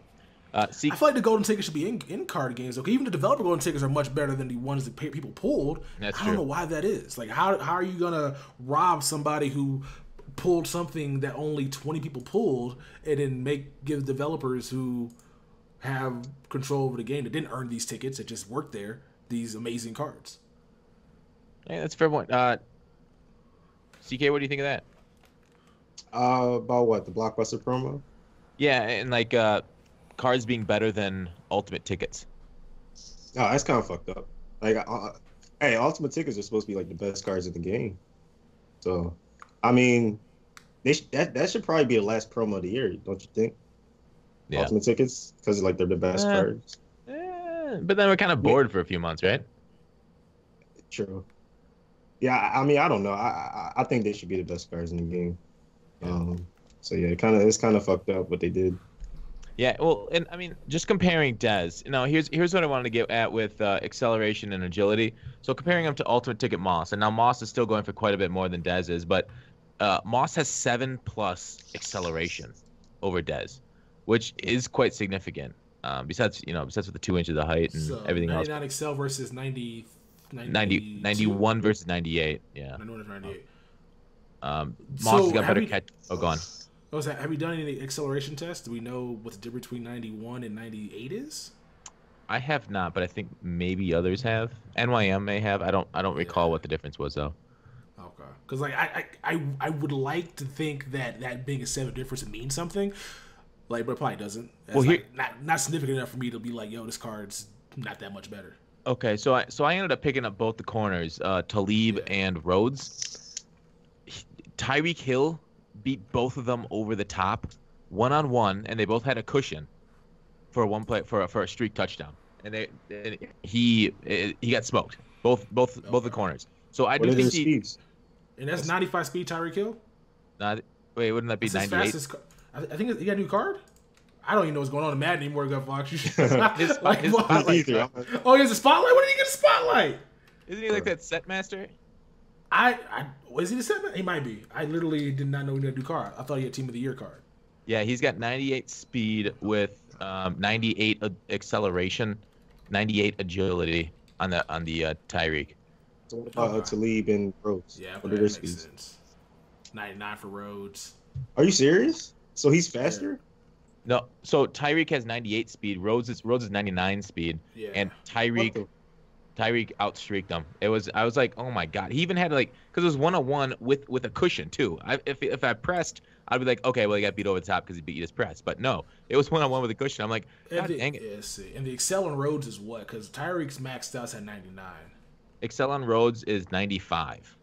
I feel like the golden tickets should be in card games. Okay, even the developer golden tickets are much better than the ones that people pulled. I don't know why that is. Like, how are you gonna rob somebody who pulled something that only 20 people pulled, and then give developers who have control over the game that didn't earn these tickets, that just worked there, these amazing cards? Yeah, that's a fair point. CK, what do you think of that? About what, the Blockbuster promo? Yeah, and like cards being better than ultimate tickets. Oh, that's kind of fucked up. Like, hey, ultimate tickets are supposed to be like the best cards in the game. So, I mean, that should probably be the last promo of the year, don't you think? Yeah. Ultimate tickets, because like they're the best cards. But then we're kind of bored for a few months, right? True. Yeah, I mean, I don't know. I think they should be the best cards in the game. Yeah. So yeah, it's kind of fucked up what they did. Yeah, well, and I mean, just comparing Dez. Here's what I wanted to get at with acceleration and agility. So comparing him to Ultimate Ticket Moss, and now Moss is still going for quite a bit more than Dez is, but Moss has 7+ acceleration over Dez, which is quite significant. Besides with the 2 inches of height and everything 99 else. 99 excel versus 91 versus 98. Yeah. 91 versus 98. Moss has got better catch. Oh, go on. Have you done any acceleration tests? Do we know what the difference between 91 and 98 is? I have not, but I think maybe others have. NYM may have. I don't recall what the difference was though. Okay, because like I would like to think that being a 7 difference would mean something, like, but it probably doesn't. That's not significant enough for me to be like, yo, this card's not that much better. Okay, so I ended up picking up both the corners, Talib and Rhodes. Tyreek Hill beat both of them over the top, 1-on-1, and they both had a cushion for a one play for a streak touchdown, and he got smoked both the corners. So I do think speeds? And that's 95 speed Tyreek Hill. Wait, wouldn't that be 98? I think he got a new card. I don't even know what's going on in Madden anymore, Gutfoxx. his spotlight. Oh, he has a spotlight. When did he get a spotlight? Isn't he like that set master? Is he the set? He might be. I literally did not know he had a new card. I thought he had Team of the Year card. Yeah, he's got 98 speed with 98 acceleration, 98 agility on the Tyreek. So what about Talib and Rhodes? Yeah, that makes sense. 99 for Rhodes. Are you serious? So he's faster? Yeah. No, so Tyreek has 98 speed. Rhodes is 99 speed, and Tyreek outstreaked him. I was like, oh my god. He even had because it was 1-on-1 with a cushion too. If I pressed, I'd be like, okay, well he got beat over the top because he beat his press. But no, it was 1-on-1 with a cushion. I'm like, god dang it. Yeah, see. And the Excel on Rhodes is what? Because Tyreek's max stats at 99. Excel on Rhodes is 95.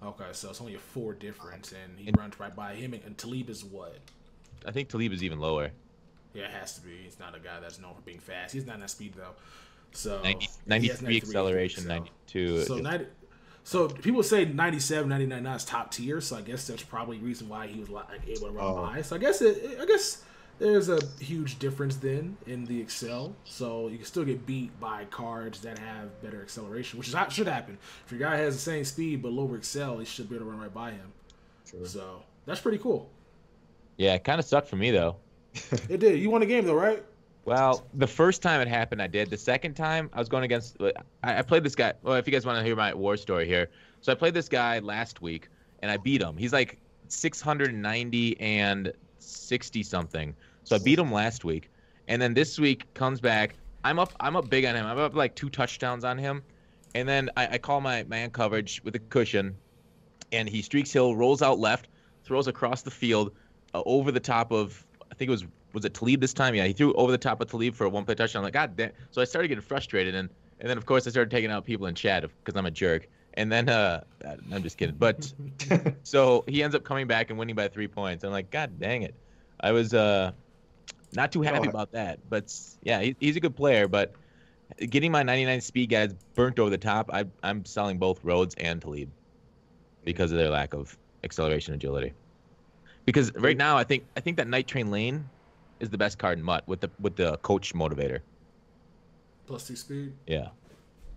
Okay, so it's only a 4 difference, and he runs right by him. And Talib is what? I think Talib is even lower. Yeah, it has to be. He's not a guy that's known for being fast. He's not in that speed though. So 93 acceleration, 92. So people say 97, 99 is top tier. So I guess that's probably the reason why he was able to run by. So I guess there's a huge difference then in the Excel. So you can still get beat by cards that have better acceleration, which should happen. If your guy has the same speed but lower Excel, he should be able to run right by him. True. So that's pretty cool. Yeah, it kind of sucked for me though. It did. You won the game though, right? Well, the first time it happened, I did. The second time, I was going against. I played this guy. Well, if you guys want to hear my war story here, so I played this guy last week, and I beat him. He's like 690 and 60 something. So I beat him last week, and then this week comes back. I'm up big on him. I'm up like 2 touchdowns on him, and then I call my man coverage with a cushion, and he streaks hill, rolls out left, throws across the field, over the top of. I think it was it Talib this time? Yeah, he threw over the top of Talib for a 1-play touchdown. I'm like, god damn. So I started getting frustrated, and then of course I started taking out people in chat because I'm a jerk. And then I'm just kidding. But so he ends up coming back and winning by 3 points. I'm like, god dang it. I was not too happy about that. But yeah, he's a good player. But getting my 99 speed guys burnt over the top, I'm selling both Rhodes and Talib because of their lack of acceleration and agility. Because right now, I think that Night Train Lane is the best card in MUT with the coach motivator. +2 speed. Yeah.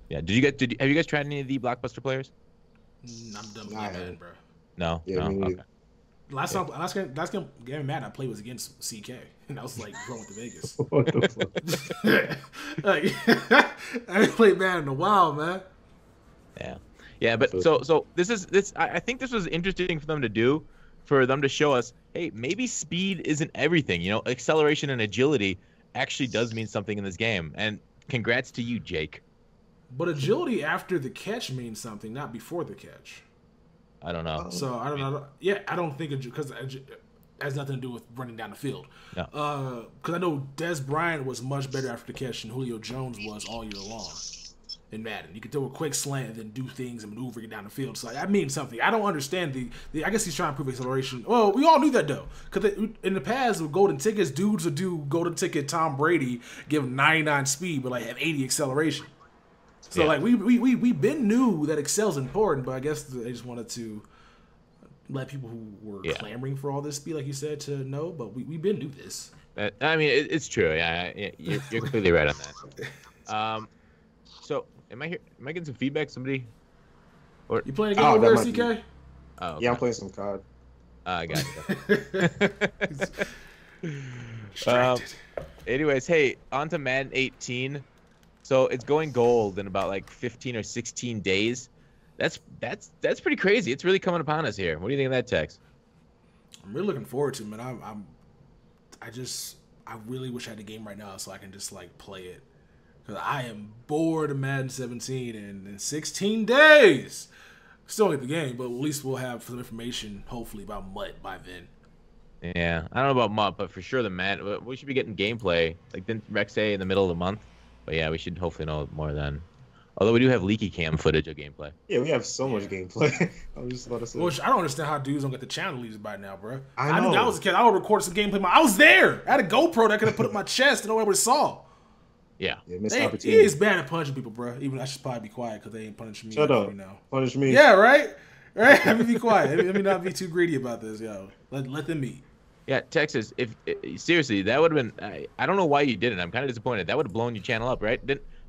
Have you guys tried any of the Blockbuster players? I'm done with Madden, bro. No. Yeah, no? Okay. Last game Madden I played was against CK, and I was like going with the Vegas. What the fuck? I haven't played Madden in a while, man. Yeah, but so this I think this was interesting for them to do. For them to show us, hey, maybe speed isn't everything. Acceleration and agility actually does mean something in this game. And congrats to you, Jake. But agility after the catch means something, not before the catch. I don't know. So I don't know. Yeah, I don't think because it has nothing to do with running down the field. No. Because I know Des Bryant was much better after the catch than Julio Jones was all year long in Madden. You could throw a quick slant and then do things and maneuver it down the field. So that means something. I don't understand the I guess he's trying to prove acceleration. Well, we all knew that though, because in the past with golden tickets, dudes would do golden ticket Tom Brady, give him 99 speed, but like have 80 acceleration. So like we been knew that Excel's important, but I guess they just wanted to let people who were clamoring for all this speed, like you said, to know. But we been knew this. I mean, it's true. Yeah, you're completely right on that. So am I here? Am I getting some feedback? Somebody? Or you playing a game over there, CK? Oh, okay. Yeah, I'm playing some COD. I got you. Anyways, hey, on to Madden 18. So it's going gold in about like 15 or 16 days. That's pretty crazy. It's really coming upon us here. What do you think of that, Tex? I'm really looking forward to it, man. I really wish I had the game right now so I can just like play it. Because I am bored of Madden 17 and in 16 days. Still don't get the game, but at least we'll have some information, hopefully, about MUT by then. Yeah, I don't know about MUT, but for sure the Madden. We should be getting gameplay. Like, didn't Rex say in the middle of the month? But yeah, we should hopefully know more then. Although we do have leaky cam footage of gameplay. Yeah, we have so much gameplay. I was just about to say. Which I don't understand how dudes don't get the channel leads by now, bro. I knew that was a kid. I would record some gameplay. I was there. I had a GoPro that could have put up my chest and nobody saw. Yeah. Missed opportunity. He is bad at punching people, bro. Even I should probably be quiet because they ain't punishing me. Shut up. Now. Punish me. Yeah, right? Right? Let me be quiet. Let me not be too greedy about this, yo. Let them eat. Yeah, Texas, seriously, that would have been, I don't know why you didn't. I'm kind of disappointed. That would have blown your channel up, right?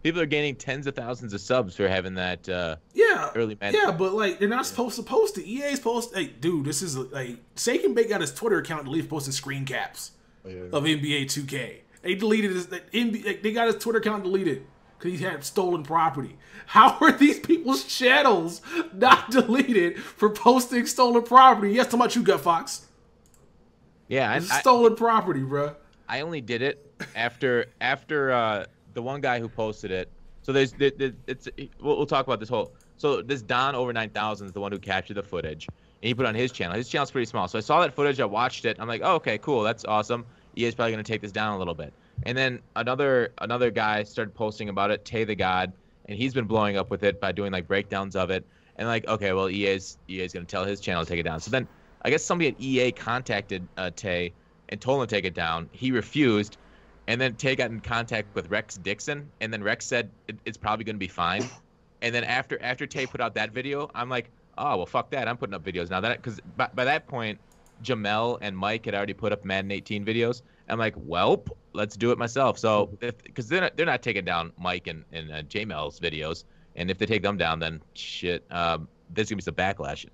People are gaining tens of thousands of subs for having that early match. Yeah, but like they're not supposed to post it. EA's post. Hey, dude, this is like Shaken Bake got his Twitter account deleted posting screen caps of NBA 2K. They deleted his they got his Twitter account deleted because he had stolen property. How are these people's channels not deleted for posting stolen property? Yes, how much you Gutfoxx? Yeah, stolen property, bro. I only did it after the one guy who posted it. So we'll talk about this whole. So this Don over 9,000 is the one who captured the footage, and he put it on his channel. His channel's pretty small, so I saw that footage. I watched it. I'm like, oh, okay, cool, that's awesome. EA's probably gonna take this down a little bit. And then another guy started posting about it, Tay the God, and he's been blowing up with it by doing like breakdowns of it. And like, okay, well, EA's gonna tell his channel to take it down. So then I guess somebody at EA contacted Tay and told him to take it down. He refused. And then Tay got in contact with Rex Dixon, and then Rex said it's probably going to be fine. And then after Tay put out that video, I'm like, oh, well, fuck that. I'm putting up videos now. Because by that point, Jamel and Mike had already put up Madden 18 videos. I'm like, welp, let's do it myself. So, because they're not taking down Mike and Jamel's videos. And if they take them down, then shit, there's going to be some backlash.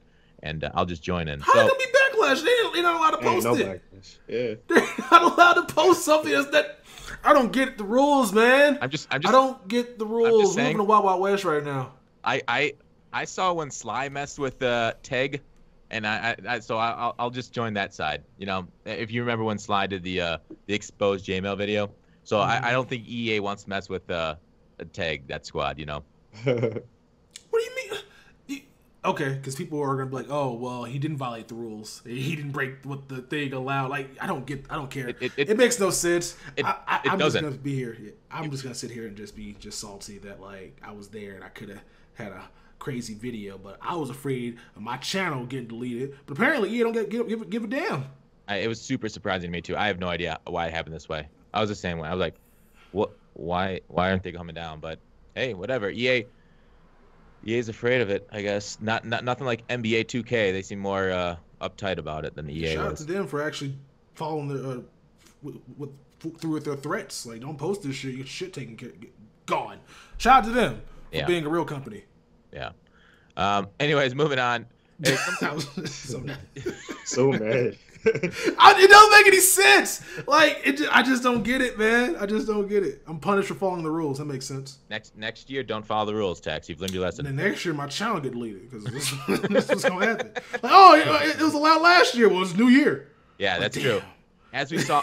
And I'll just join in. How can be backlash? They're not allowed to post it. Backlash. Yeah. They're not allowed to post something that... I don't get the rules, man. I don't get the rules. We're living in the Wild Wild West right now. I saw when Sly messed with Teg, and so I'll just join that side. You know, if you remember when Sly did the exposed JMail video. So I don't think EA wants to mess with Teg, that squad. You know. What do you mean? Okay, because people are gonna be like, "Oh, well, he didn't violate the rules. He didn't break what the thing allowed." Like, I don't care. It makes no sense. I'm just gonna be here. I'm just gonna sit here and just be salty that like I was there and I could have had a crazy video, but I was afraid of my channel getting deleted. But apparently, you don't give a damn. It was super surprising to me too. I have no idea why it happened this way. I was the same way. I was like, "What? Why aren't they coming down?" But hey, whatever. EA's afraid of it, I guess. Nothing like NBA 2K. They seem more uptight about it than EA. Shout out to them for actually following through with their threats. Like, don't post this shit. Your shit taken care, gone. Shout out to them for being a real company. Yeah. Anyways, moving on. Hey, so mad. It doesn't make any sense. Like, I just don't get it, man. I just don't get it. I'm punished for following the rules. That makes sense. Next year, don't follow the rules, Tex. You've learned your lesson. And then next year, my channel get deleted because this was gonna happen. Like, oh, it was allowed last year. Well, it's New Year. Yeah, that's true. As we saw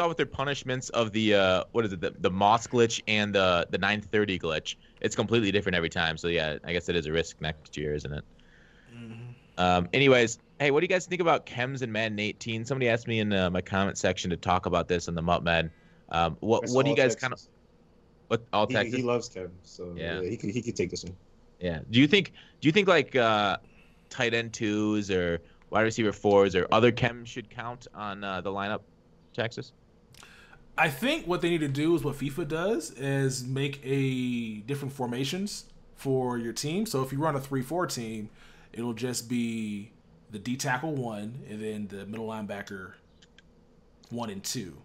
with their punishments of the the Moss glitch and the 930 glitch, it's completely different every time. So yeah, I guess it is a risk next year, isn't it? Mm-hmm. Anyways, hey, what do you guys think about chems in Madden 18? Somebody asked me in my comment section to talk about this on the MUTMEN. That's What do you all guys kind of Texas. what all He Texas? loves Kevin, so Yeah, yeah, he could take this one. yeah. Do you think like tight end twos or wide receiver fours or other chems should count on the lineup, Texas? I think what they need to do is what FIFA does is make a different formations for your team. So if you run a 3-4 team, it'll just be the D tackle 1 and then the middle linebacker 1 and 2.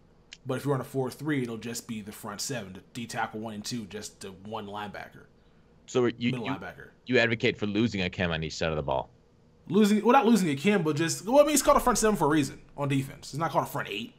But if you run a 4-3, it'll just be the front 7, the D tackle 1 and 2, just the one linebacker, So middle linebacker. you advocate for losing a chem on each side of the ball. Not losing a Kim, but just, well, I mean, it's called a front 7 for a reason on defense. It's not called a front 8.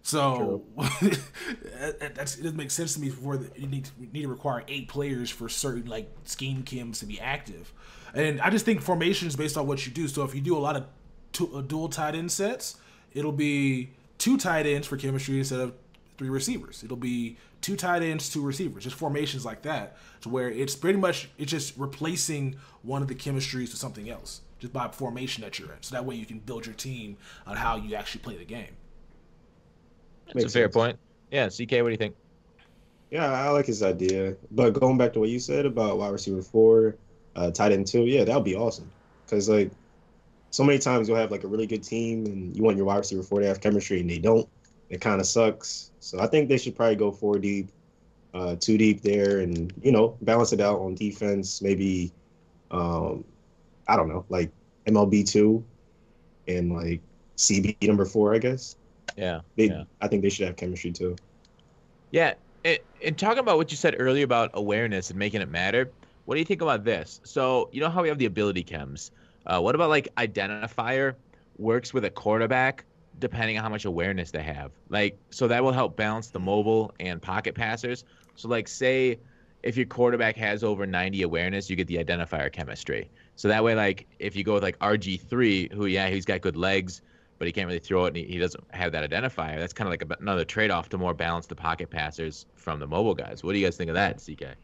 So it doesn't make sense to me you need to require 8 players for certain like scheme chems to be active, and I just think formations based on what you do. So if you do a lot of dual tight end sets, it'll be 2 tight ends for chemistry instead of 3 receivers. It'll be 2 tight ends, 2 receivers, just formations like that, to where it's just replacing one of the chemistries with something else just by formation that you're in. So that way you can build your team on how you actually play the game. That's a fair point. Yeah, CK, what do you think? Yeah, I like his idea. But going back to what you said about wide receiver 4, tight end 2, yeah, that would be awesome. Because, like, so many times you'll have, like, a really good team and you want your wide receiver 4 to have chemistry and they don't. It kind of sucks. So I think they should probably go 4 deep, 2 deep there and, balance it out on defense. Maybe, I don't know, like MLB 2 and, like, CB number 4, I guess. Yeah. I think they should have chemistry too. Yeah. And talking about what you said earlier about awareness and making it matter, what do you think about this? So, you know how we have the ability chems? What about like identifier works with a quarterback depending on how much awareness they have? Like, so that will help balance the mobile and pocket passers. So, like, say if your quarterback has over 90 awareness, you get the identifier chemistry. So that way, like, if you go with like RG3, he's got good legs, but he can't really throw it, and he doesn't have that identifier. That's kind of like another trade-off to more balance the pocket passers from the mobile guys. What do you guys think of that, CK?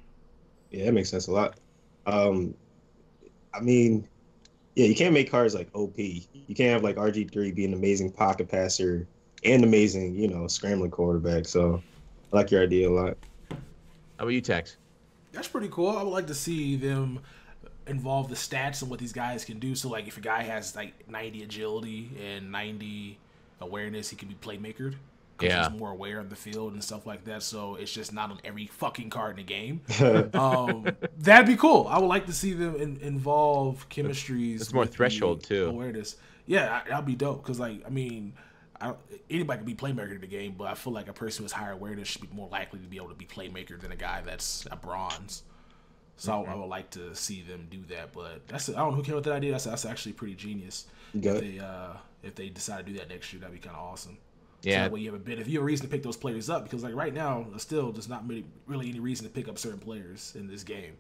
Yeah, it makes sense a lot. I mean, yeah, you can't make cards like OP. You can't have like RG3 be an amazing pocket passer and amazing, scrambling quarterback. So I like your idea a lot. How about you, Tex? That's pretty cool. I would like to see them involve the stats and what these guys can do. So, like, if a guy has like 90 agility and 90 awareness, he can be playmakered. Yeah, he's more aware of the field and stuff like that. So it's just not on every fucking card in the game. That'd be cool. I would like to see them involve chemistries. It's more threshold too. Awareness. Yeah, that'd be dope. Because anybody can be playmaker in the game, but I feel like a person with higher awareness should be more likely to be able to be playmaker than a guy that's a bronze. So I would like to see them do that, but I don't know who came up with that idea. That's actually pretty genius. If they decide to do that next year, that'd be kind of awesome. Yeah. So that way you have if you have a reason to pick those players up, because like right now, still there's not really any reason to pick up certain players in this game.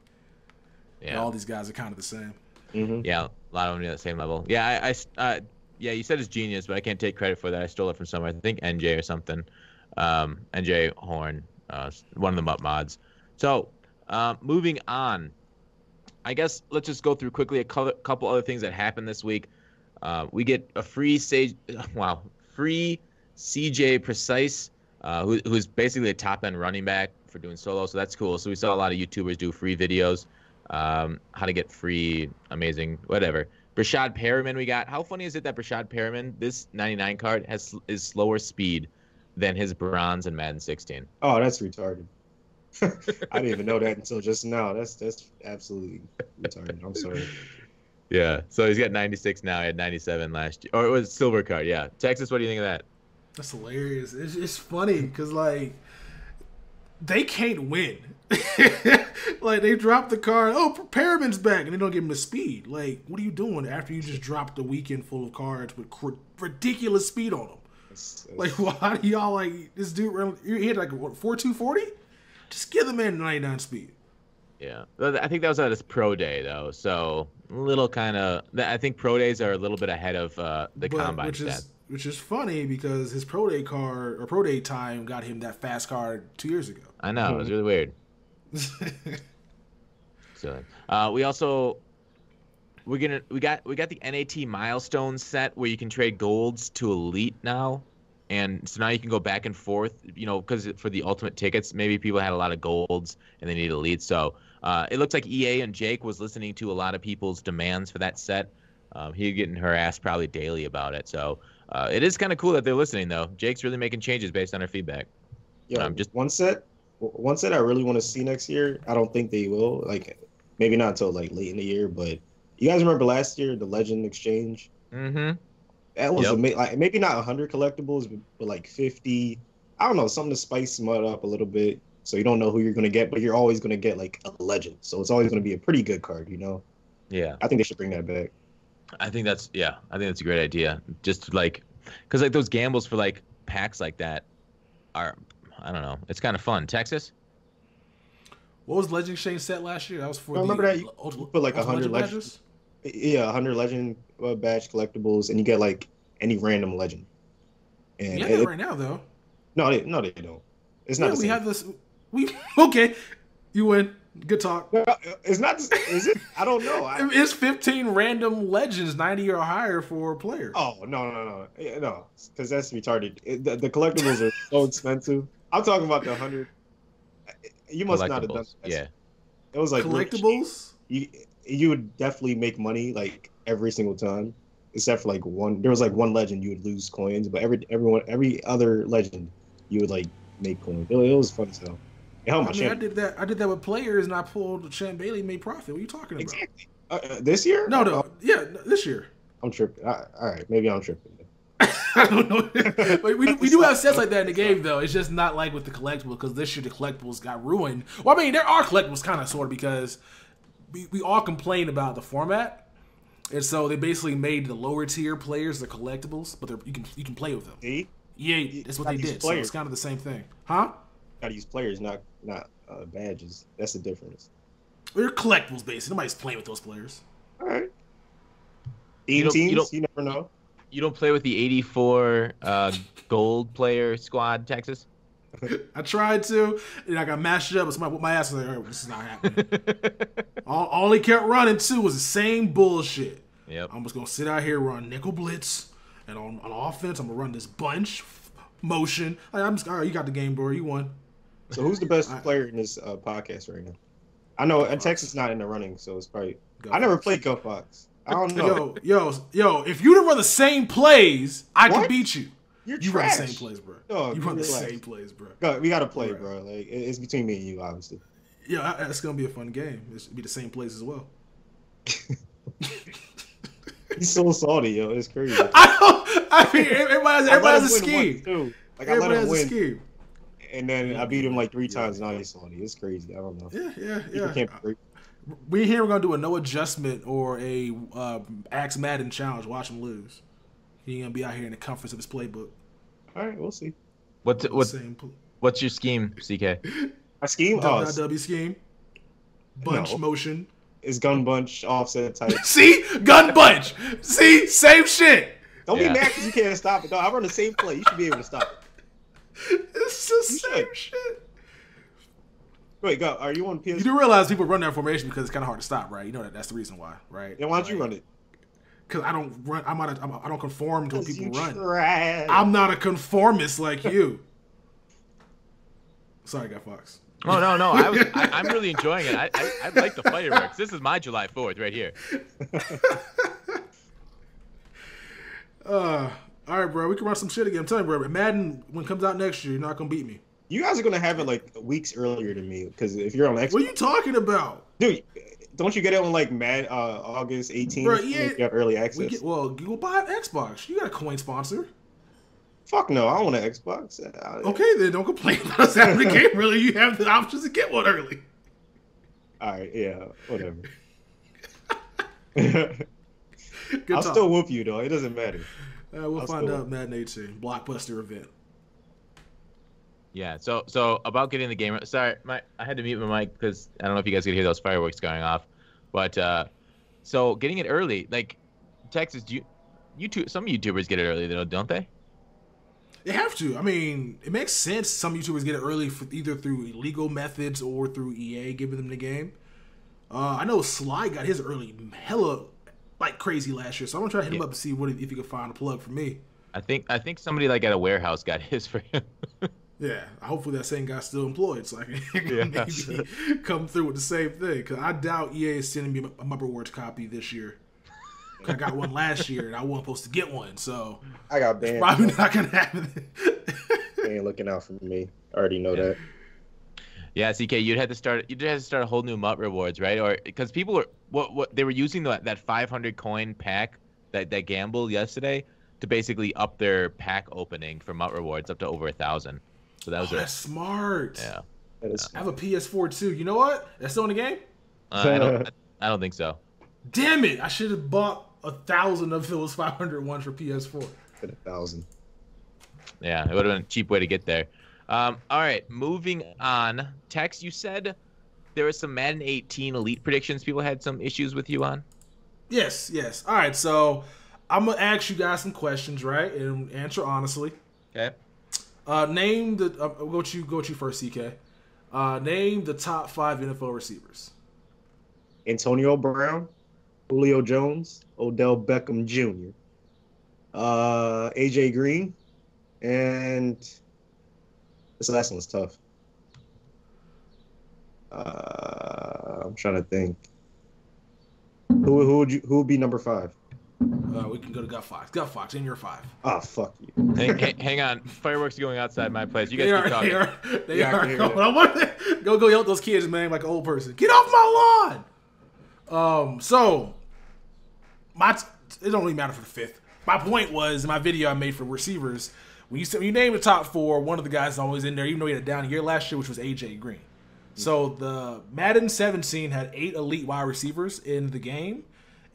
Yeah. And all these guys are kind of the same. Mm-hmm. Yeah, a lot of them are at the same level. Yeah, yeah, you said it's genius, but I can't take credit for that. I stole it from somewhere. I think NJ or something. NJ Horn, one of the MUT mods. So. Moving on, I guess let's just go through quickly a couple other things that happened this week. We get a free CJ Precise, who's basically a top end running back for doing solo, so that's cool. So we saw a lot of YouTubers do free videos, how to get free, amazing, whatever. Brashad Perriman we got. How funny is it that Brashad Perriman, this 99 card, is slower speed than his bronze in Madden 16? Oh, that's retarded. I didn't even know that until just now. That's absolutely retarded. I'm sorry. Yeah, so he's got 96 now. He had 97 last year. Or it was silver card, yeah. Texas, what do you think of that? That's hilarious. It's funny because, like, they can't win. Like, they drop the card. Oh, Perriman's back, and they don't give him the speed. Like, what are you doing after you just dropped a weekend full of cards with ridiculous speed on them? Like, why do y'all, like, this dude, he had, like, what, 4.240? Just give the man 99 speed. Yeah. I think that was at his pro day, though. So, a little kind of... I think pro days are a little bit ahead of the combine stats. Which is funny because his pro day card, or pro day time, got him that fast card 2 years ago. I know. It was really weird. So, we we got the NAT milestone set where you can trade golds to elite now, and so now you can go back and forth. You know, because for the ultimate tickets, maybe people had a lot of golds and they need elite. So it looks like EA and Jake was listening to a lot of people's demands for that set. He getting harassed probably daily about it. So it is kind of cool that they're listening, though. Jake's really making changes based on our feedback. Yeah, just one set I really want to see next year. I don't think they will. Like, maybe not until like late in the year. But you guys remember last year the Legend Exchange? Mm-hmm. That was like maybe not 100 collectibles, but like 50. I don't know, something to spice them up a little bit. So you don't know who you're gonna get, but you're always gonna get like a legend. So it's always gonna be a pretty good card, you know? Yeah. I think they should bring that back. I think that's a great idea. Just like, because like those gambles for like packs like that are, I don't know, it's kind of fun. Texas? What was Legend Exchange set last year? That was for remember that you put like 100 legends. Yeah, 100 legend badge collectibles, and you get like any random legend. And yeah, that right now though. No, they don't. It's not. We have this. Okay, you win. Good talk. It's not. Is it? I don't know. It's 15 random legends, 90 or higher for a player. Oh no, because that's retarded. The collectibles are so expensive. I'm talking about the 100. You must not have done that. Yeah, it was like collectibles. You would definitely make money like every single time, except for like one. There was like one legend you would lose coins, but every other legend you would like make coins. It was fun as hell. I did that with players, and I pulled the Champ Bailey, made profit. What are you talking about? Exactly. This year? No. Yeah, this year. I'm tripping. All right, maybe I'm tripping. I don't know. But we do have sets like that in the game, though. It's just not like with the collectibles, because this year the collectibles got ruined. Well, I mean, there are collectibles, kind of, sort of, because we all complain about the format, and so they basically made the lower tier players the collectibles, but you can play with them. See? Yeah, that's what they did. So it's kind of the same thing, huh? Gotta use players, not badges. That's the difference. They're collectibles, basically. Nobody's playing with those players. All right. Teams, you never know. You don't play with the 84 gold player squad, Texas? I tried to, and I got mashed up. Somebody whooped my ass. I was like, this is not happening. all he kept running to was the same bullshit. Yep. I'm just gonna sit out here, run nickel blitz, and on offense, I'm gonna run this bunch motion. I'm just all right. You got the game, bro. You won. So who's the best player in this podcast right now? I know Texas not in the running, so it's probably. I never played Gutfoxx. I don't know. Yo! If you didn't run the same plays, I could beat you. You run the same plays, bro. Oh, you run the same plays, bro. We gotta play, bro. Like it's between me and you, obviously. Yeah, that's gonna be a fun game. It's gonna be the same plays as well. He's so salty, yo. It's crazy. I mean, everybody has a scheme. Like I let him win, and then I beat him like 3 times. Now he's salty. It's crazy. I don't know. Yeah. We here we're gonna do a no adjustment or a Axe Madden challenge. Watch him lose. He gonna be out here in the comforts of his playbook. All right, we'll see. What's your scheme, CK? My scheme? W scheme. Bunch motion. It's gun bunch offset type. See, gun bunch. See, same shit. Don't be mad because you can't stop it. Though I run the same play. You should be able to stop it. It's the same shit. Wait, go. Are you on PS? You do realize people run that formation because it's kind of hard to stop, right? You know that's the reason why, right? Then why don't you run it? Because I don't run. I don't conform to what people run. Trash. I'm not a conformist like you. Sorry, Gutfoxx. Oh no! I'm really enjoying it. I like the fireworks. This is my July 4th right here. All right, bro. We can run some shit again. I'm telling you, bro. Madden, when it comes out next year, you're not gonna beat me. You guys are gonna have it like weeks earlier than me because if you're on Xbox. What are you talking about, dude? Don't you get it on like August 18th? Bro, yeah. If you have early access. You go buy an Xbox. You got a coin sponsor. Fuck no, I don't want an Xbox. Okay, then don't complain about us having the game early. You have the options to get one early. All right, yeah, whatever. I'll still whoop you though. It doesn't matter. We'll find out Madden 18 Blockbuster event. Yeah. So about getting the game. Sorry, I had to mute my mic because I don't know if you guys could hear those fireworks going off. But so getting it early, like Texas, some YouTubers get it early though, don't they? They have to. I mean, it makes sense. Some YouTubers get it early either through illegal methods or through EA giving them the game. I know Sly got his early hella like crazy last year. So I'm gonna try to hit him up and see if he can find a plug for me. I think somebody like at a warehouse got his for him. Yeah, hopefully that same guy's still employed, so I can maybe come through with the same thing. Because I doubt EA is sending me a Muppet Rewards copy this year. I got one last year, and I wasn't supposed to get one, so I got banned. Probably not gonna happen. They ain't looking out for me. I already know that. Yeah, CK, you'd have to start a whole new Mutt Rewards, right? Or because people were what they were using that 500 coin pack that gamble yesterday to basically up their pack opening for Mutt Rewards up to over 1,000. So that was that's smart. Yeah. I have a PS4 too. You know what? That's still in the game? I don't think so. Damn it! I should have bought 1,000 of those 500 ones for PS4. 1,000. Yeah, it would have been a cheap way to get there. All right, moving on. Tex, you said there was some Madden 18 Elite predictions people had some issues with you on? Yes. All right, so I'm going to ask you guys some questions, right? And answer honestly. Okay. Name the go to you first, CK. Name the top 5 NFL receivers. Antonio Brown, Julio Jones, Odell Beckham Jr., AJ Green, and this last one's tough. I'm trying to think. Who would be number 5? We can go to Gutfoxx. Gutfoxx, in your 5. Oh, fuck you. Hang on. Fireworks are going outside my place. You guys keep talking. They are. Go yell at those kids, man, like an old person. Get off my lawn! So, it don't really matter for the 5th. My point was, in my video I made for receivers, when you name the top 4, one of the guys is always in there, even though he had a down year last year, which was AJ Green. So the Madden 17 had 8 elite wide receivers in the game.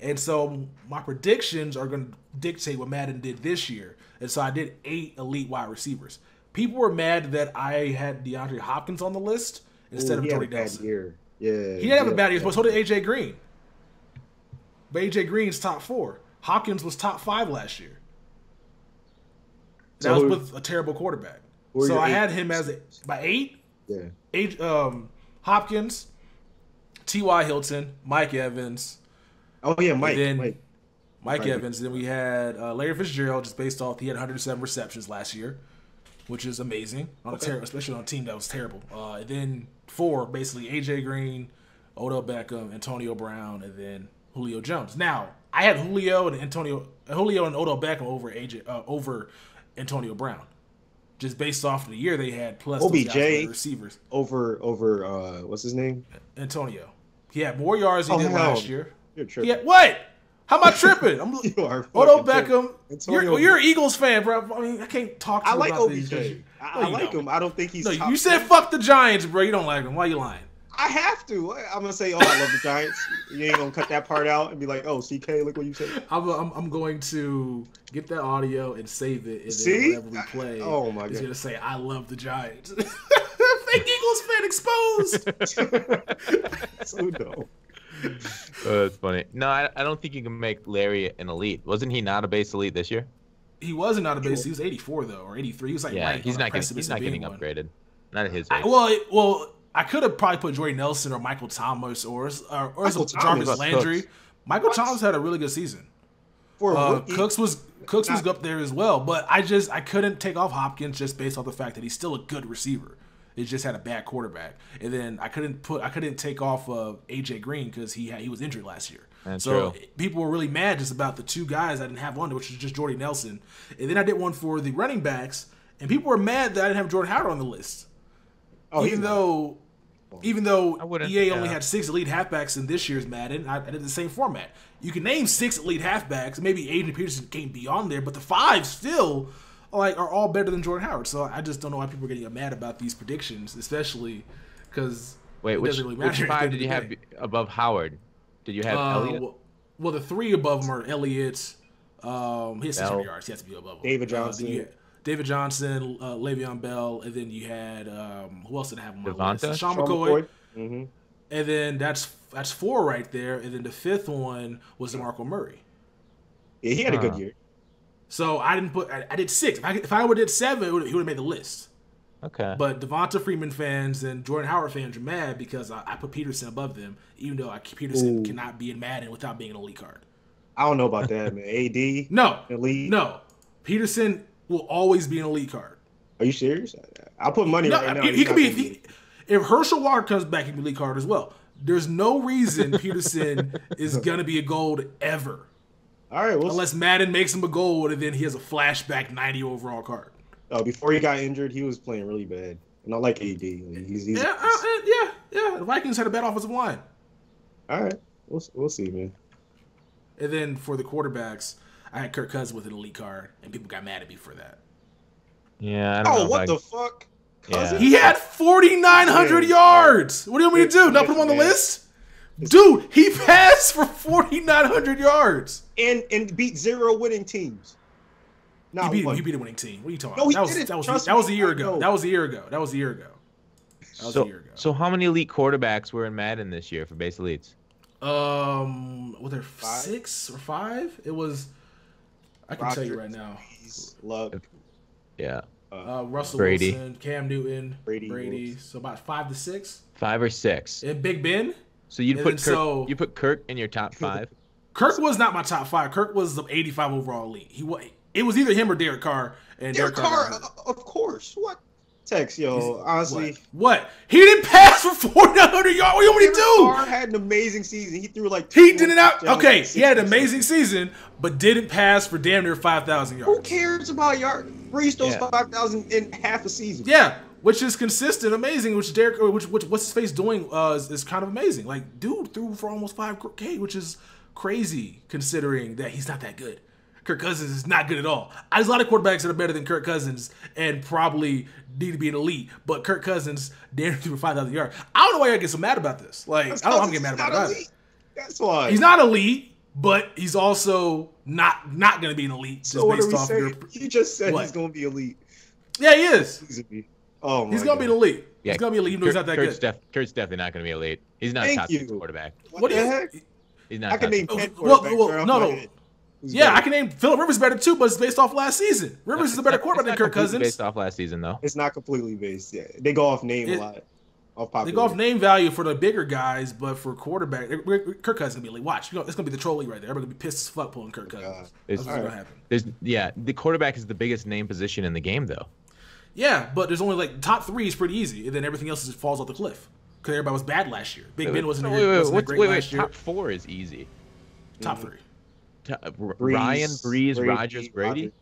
And so my predictions are going to dictate what Madden did this year. And so I did 8 elite wide receivers. People were mad that I had DeAndre Hopkins on the list instead of Jordy Nelson. Yeah, he didn't have a bad year, but so did AJ Green. But AJ Green's top 4. Hopkins was top 5 last year. That was with a terrible quarterback. So I had him as by 8. Yeah. Hopkins, T.Y. Hilton, Mike Evans. Oh yeah, Mike Evans. Then we had Larry Fitzgerald, just based off he had 107 receptions last year, which is amazing especially on a team that was terrible. And then 4, basically AJ Green, Odell Beckham, Antonio Brown, and then Julio Jones. Now I had Julio and Odell Beckham over Antonio Brown, just based off of the year they had plus OBJ receivers over what's his name? Antonio. He had more yards than he did last year. You're tripping. What? How am I tripping? You are Odell Beckham. You're an Eagles fan, bro. I mean, I can't talk to you about OBJ. this. I like him. I don't think he's. No, you said fuck the Giants, bro. You don't like him. Why are you lying? I have to. I'm gonna say, I love the Giants. You ain't gonna cut that part out and be like, oh, CK, look what you said. I'm going to get that audio and save it. And See? Then whenever we play, oh my god, he's gonna say, I love the Giants. Fake Eagles fan exposed. So dumb. That's funny. No, I don't think you can make Larry an elite. Wasn't he not a base elite this year? He wasn't not a base. He was 84 though, or 83. He was like he's not getting upgraded. Not at his age. Well, I could have probably put Jordy Nelson or Michael Thomas or Jarvis Landry. Michael Thomas had a really good season. Cooks was up there as well, but I couldn't take off Hopkins just based off the fact that he's still a good receiver. It just had a bad quarterback, and then I couldn't take off AJ Green because he was injured last year. That's so true. People were really mad just about the 2 guys I didn't have on there, which was just Jordy Nelson, and then I did one for the running backs, and people were mad that I didn't have Jordan Howard on the list, even though EA only had 6 elite halfbacks in this year's Madden. I did the same format. You can name 6 elite halfbacks. Maybe Adrian Peterson can't be on there, but the 5 still are all better than Jordan Howard. So I just don't know why people are getting mad about these predictions, especially because which 5 did you have above Howard? Did you have Elliott? Well, the 3 above them are Elliott. He has 600 yards. He has to be above him. David Johnson. David Johnson, Le'Veon Bell, and then you had who else did I have on my Devonta? list? Sean McCoy. Mm-hmm. And then that's 4 right there. And then the 5th one was DeMarco Murray. Yeah, he had a good year. So I did 6. If I would have did 7, he would have made the list. Okay. But Devonta Freeman fans and Jordan Howard fans are mad because I put Peterson above them, even though Peterson cannot be in Madden without being an elite card. I don't know about that, man. AD, No, elite. no. Peterson will always be an elite card. Are you serious? I'll put money No, right now. he could be. If Herschel Walker comes back, he can be elite card as well. There's no reason Peterson is gonna be a gold ever. All right, unless Madden makes him a gold and then he has a flashback 90 overall card. Before he got injured, he was playing really bad. And I like AD. He's yeah. The Vikings had a bad offensive line. All right, we'll see, man. And then for the quarterbacks, I had Kirk Cousins with an elite card, and people got mad at me for that. Yeah, I don't know. What the fuck? Yeah. He had 4,900 yards. What do you want me to do? Not put him on the list? Dude, he passed for 4,900 yards. And beat 0 winning teams. He beat a winning team. What are you talking about? No, that was a year ago. That was a year ago. So how many elite quarterbacks were in Madden this year for base elites? Were there 6 or 5? It was. I can tell you right now. Luck. Yeah. Russell Brady. Wilson, Cam Newton, Brady. So about 5 to 6. 5 or 6. And Big Ben. So you put Kirk in your top 5. Kirk was not my top 5. Kirk was the 85 overall elite. It was either him or Derek Carr. And Derek Carr, of course. What? Tex, honestly. What? He didn't pass for 4,900 yards. What do you want me to do? Carr had an amazing season. He threw like. He did it out. Okay, he had an amazing season, but didn't pass for damn near 5,000 yards. Who cares about yards? Breeze throws 5,000 in half a season. Yeah, which is consistent, amazing. Which what's his face doing is kind of amazing. Like, dude threw for almost 5K, which is crazy considering that he's not that good. Kirk Cousins is not good at all. There's a lot of quarterbacks that are better than Kirk Cousins and probably need to be an elite, but Kirk Cousins damn threw for 5,000 yards. I don't know why I get so mad about this. Like, I don't know how I'm getting mad about it. That's why. He's not elite, but he's also not going to be an elite. So what are we saying? You just said he's going to be elite. Yeah, he is. He's going to be an elite. Yeah, he's going to be elite even though he's not that good. Kurt's definitely not going to be elite. He's not a top 6 quarterback. What the heck? He's not. I can name 10 quarterbacks. No. Yeah, I can name Phillip Rivers better too, but it's based off last season. Rivers is a better quarterback than Kirk Cousins. Based off last season, though. It's not completely based. Yeah, they go off name a lot. They go off name value for the bigger guys, but for quarterback, Kirk Cousins is gonna be elite. Watch, it's gonna be the trolley right there. Everybody gonna be pissed as fuck pulling Kirk Cousins. That's what's gonna happen. The quarterback is the biggest name position in the game, though. Yeah, but there's only like top 3 is pretty easy, and then everything else just falls off the cliff because everybody was bad last year. Big Ben wasn't great last year. Top 4 is easy. Top 3. Ryan, Breeze, Rodgers, Brady.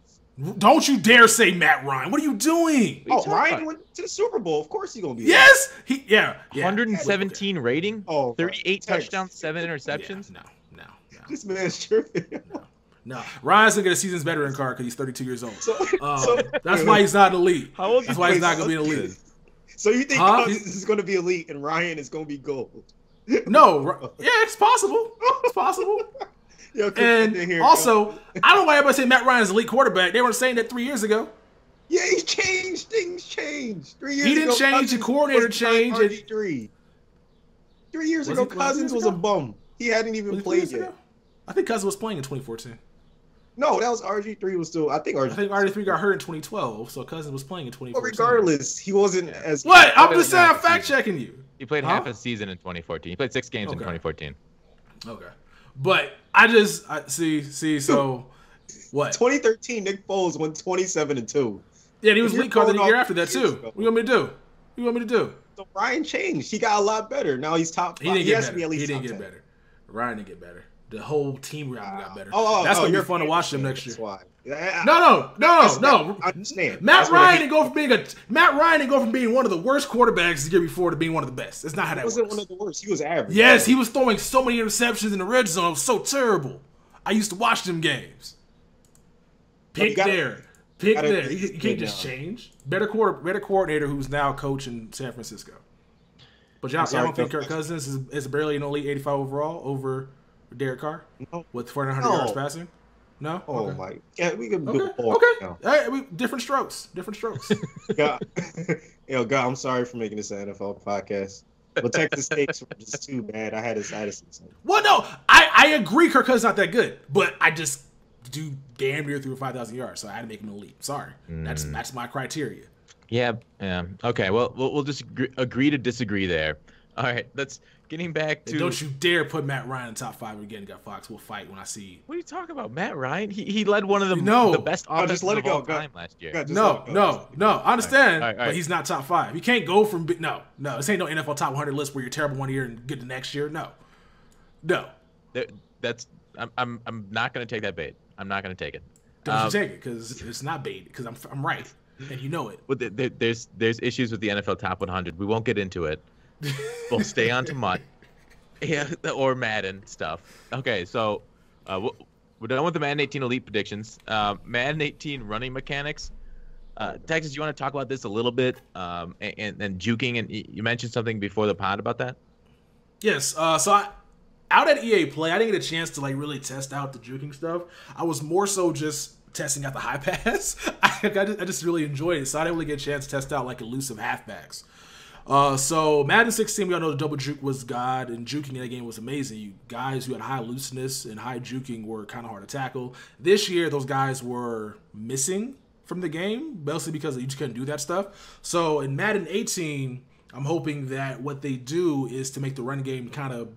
Don't you dare say Matt Ryan. What are you doing? Ryan went to the Super Bowl. Of course he's gonna be. Yes, 117 rating. 38 touchdowns, 7 interceptions. No. This man's tripping. No. Ryan's gonna get a season's veteran card because he's 32 years old. That's why he's not elite. How old? That's why he's not gonna be an elite. So you think Cousins is gonna be elite and Ryan is gonna be gold? No. Yeah, it's possible. It's possible. And also, I don't know why everybody say Matt Ryan's elite quarterback. They weren't saying that 3 years ago. Yeah, he changed. Things changed. 3 years ago. He didn't change. The coordinator changed. 3 years ago, Cousins was a bum. He hadn't even played yet. I think Cousins was playing in 2014. No, that was RG3 was still. I think RG3 got hurt in 2012, so Cousins was playing in 2014. But regardless, he wasn't as. What? I'm just saying. I'm fact checking you. He played half a season in 2014. He played 6 games in 2014. Okay. But I see. So what? 2013, Nick Foles went 27-2. Yeah, he was elite card the year after that too. What do you want me to do? So Ryan changed. He got a lot better. Now he's top 5. He didn't get better. Ryan didn't get better. The whole team around him got better. That's gonna be fun to watch them next year. No. I understand. Matt Ryan didn't go from being one of the worst quarterbacks the year before to being one of the best. It's not how that works. He wasn't one of the worst. He was average. Yes, he was throwing so many interceptions in the red zone. It was so terrible. I used to watch them games. Pick there. You can't just change. Better coordinator who's now coaching San Francisco. But y'all don't think Kirk Cousins is barely an elite 85 overall over Derek Carr with 4,900 yards passing? No. Oh my! Yeah, we can do okay. All right, different strokes. God, I'm sorry for making this an NFL podcast, but Texas State's were just too bad. I had to say something. Well, no, I agree. Kirk Cousins not that good, but I just do damn near through 5,000 yards, so I had to make him an elite. Sorry, that's my criteria. Yeah. Okay. Well, we'll just agree to disagree there. All right. Let's getting back to. And don't you dare put Matt Ryan in top 5 again, Gutfoxx. We'll fight when I see you. What are you talking about, Matt Ryan? He led one of the best offenses of all time last year. No. I understand, but he's not top 5. You can't go from no. This ain't no NFL top 100 list where you're terrible one year and good the next year. No. I'm not gonna take that bait. I'm not gonna take it. Don't you take it, because it's not bait, because I'm right, and you know it. Well, there's issues with the NFL top 100. We won't get into it. We'll stay on to Mutt. Yeah, or Madden stuff. Okay, so we're done with the Madden 18 Elite predictions. Madden 18 running mechanics. Texas, you want to talk about this a little bit? And juking, and you mentioned something before the pod about that. Yes. Out at EA Play, I didn't get a chance to really test out the juking stuff. I was more so just testing out the high pass. I just really enjoyed it, so I didn't really get a chance to test out elusive halfbacks. So Madden 16, we all know the double juke was god, and juking in that game was amazing. You guys who had high looseness and high juking were kind of hard to tackle. This year, those guys were missing from the game, mostly because you just couldn't do that stuff. So in Madden 18, I'm hoping that what they do is to make the run game kind of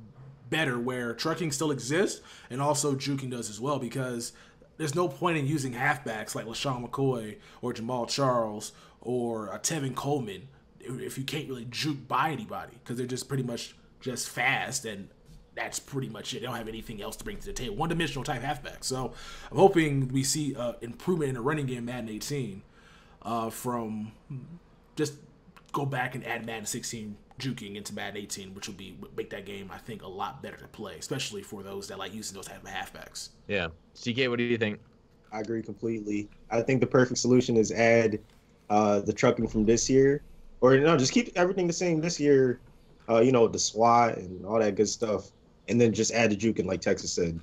better, where trucking still exists and also juking does as well, because there's no point in using halfbacks like LaShawn McCoy or Jamal Charles or Tevin Coleman if you can't really juke by anybody, because they're just pretty much just fast, and that's pretty much it. They don't have anything else to bring to the table. One-dimensional type halfback. So I'm hoping we see improvement in the running game Madden 18 from just go back and add Madden 16 juking into Madden 18, which would make that game, I think, a lot better to play, especially for those that like using those type of halfbacks. Yeah. CK, what do you think? I agree completely. I think the perfect solution is add the trucking from this year, or just keep everything the same this year. The SWAT and all that good stuff, and then just add the juking, like Texas said.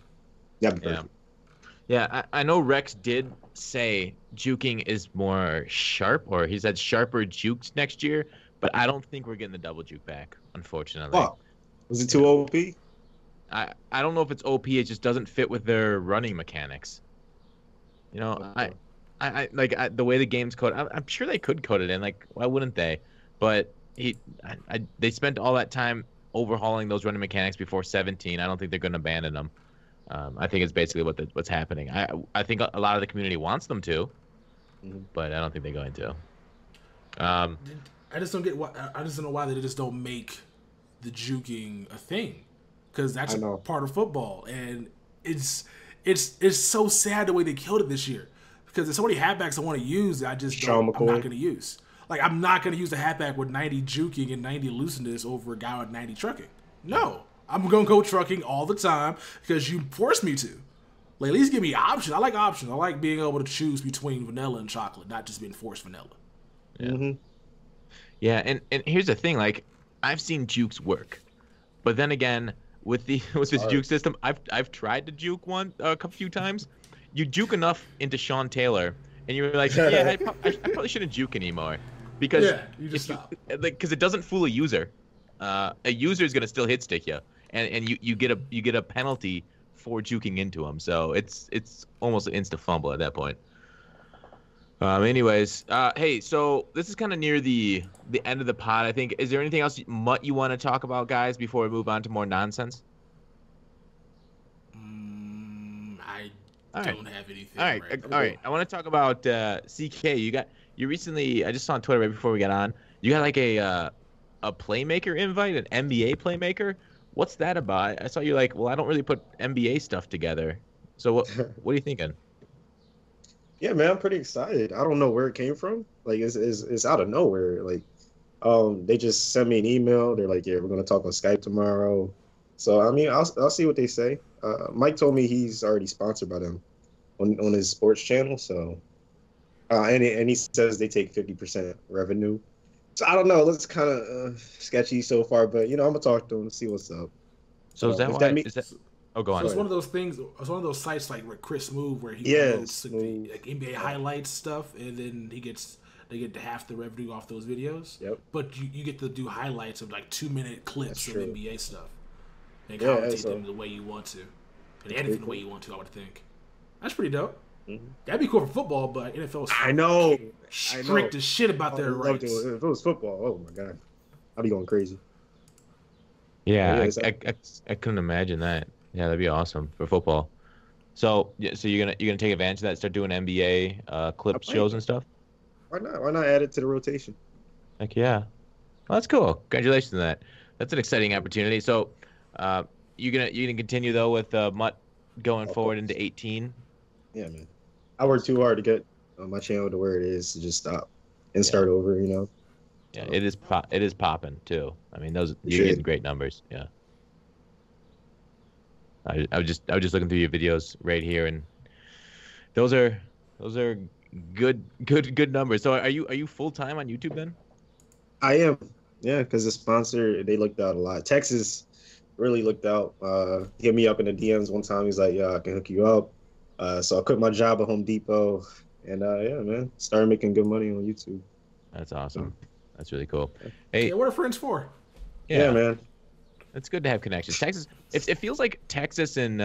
That'd be perfect. Yeah, I know Rex did say juking is more sharp, or he said sharper jukes next year. But I don't think we're getting the double juke back, unfortunately. Oh, was it too OP? I don't know if it's OP. It just doesn't fit with their running mechanics. I the way the game's coded. I'm sure they could code it in. Why wouldn't they? But they spent all that time overhauling those running mechanics before 17. I don't think they're going to abandon them. I think it's basically what's happening. I think a lot of the community wants them to, but I don't think they're going to. I just don't get why. I just don't know why they just don't make the juking a thing, because that's a part of football, and it's so sad the way they killed it this year, because there's so many halfbacks I want to use that I'm not going to use. I'm not going to use the halfback with 90 juking and 90 looseness over a guy with 90 trucking. No, I'm going to go trucking all the time because you forced me to. At least give me options. I like options. I like being able to choose between vanilla and chocolate, not just being forced vanilla. Yeah. Yeah, and here's the thing, I've seen jukes work, but then again, with this juke system, I've tried to juke a few times. You juke enough into Sean Taylor, and you're like, I probably shouldn't juke anymore, because you just stop. Because it doesn't fool a user. A user is gonna still hit stick you, and you get a penalty for juking into him, so it's almost an insta fumble at that point. Anyways, hey, so this is kind of near the end of the pod, I think. Is there anything else, Mutt, you want to talk about, guys, before we move on to more nonsense? I don't have anything. All right. I want to talk about CK. You recently, I just saw on Twitter right before we got on, you got a playmaker invite, an NBA playmaker. What's that about? I saw you I don't really put NBA stuff together. So what are you thinking? Yeah, man, I'm pretty excited. I don't know where it came from. It's out of nowhere. They just sent me an email. They're like, yeah, we're gonna talk on Skype tomorrow. So I mean, I'll see what they say. Mike told me he's already sponsored by them on his sports channel. So, and he says they take 50% revenue. So I don't know. It's kind of sketchy so far, but I'm gonna talk to him and see what's up. So is that why? Oh, go on. So it's one of those things. It's one of those sites like where Chris Move, where he promotes NBA highlights stuff, and then they get half the revenue off those videos. Yep. But you get to do highlights of 2-minute clips of NBA stuff, and commentate them the way you want to, and edit them the way you want to. I would think that's pretty dope. Mm-hmm. That'd be cool for football, but NFL is strict as shit about their rights. If it was football, oh my god, I'd be going crazy. Yeah, yeah, I couldn't imagine that. Yeah, that'd be awesome for football. So yeah, so you're gonna take advantage of that, start doing NBA I clip plan shows to. and stuff. Why not? Why not add it to the rotation? Like yeah, well, that's cool. Congratulations on that. That's an exciting opportunity. So, uh, you gonna continue though with Mutt going Of forward course. into 18. Yeah, man. I worked too hard to get my channel to where it is to just stop and Yeah, start over. You know. yeah, So it is popping too. I mean, those you're appreciate getting it. great numbers. Yeah, I was just looking through your videos right here, and those are those are good numbers. So are you full time on YouTube then? I am. Yeah, because the sponsor they looked out a lot. Texas really looked out. Hit me up in the DMs one time. He's like, "Yeah, I can hook you up." So I quit my job at Home Depot, and yeah, man, started making good money on YouTube. That's So, awesome. That's really cool. Yeah, Hey, what are friends for? yeah, yeah, man. it's good to have connections. Texas, it feels like Texas and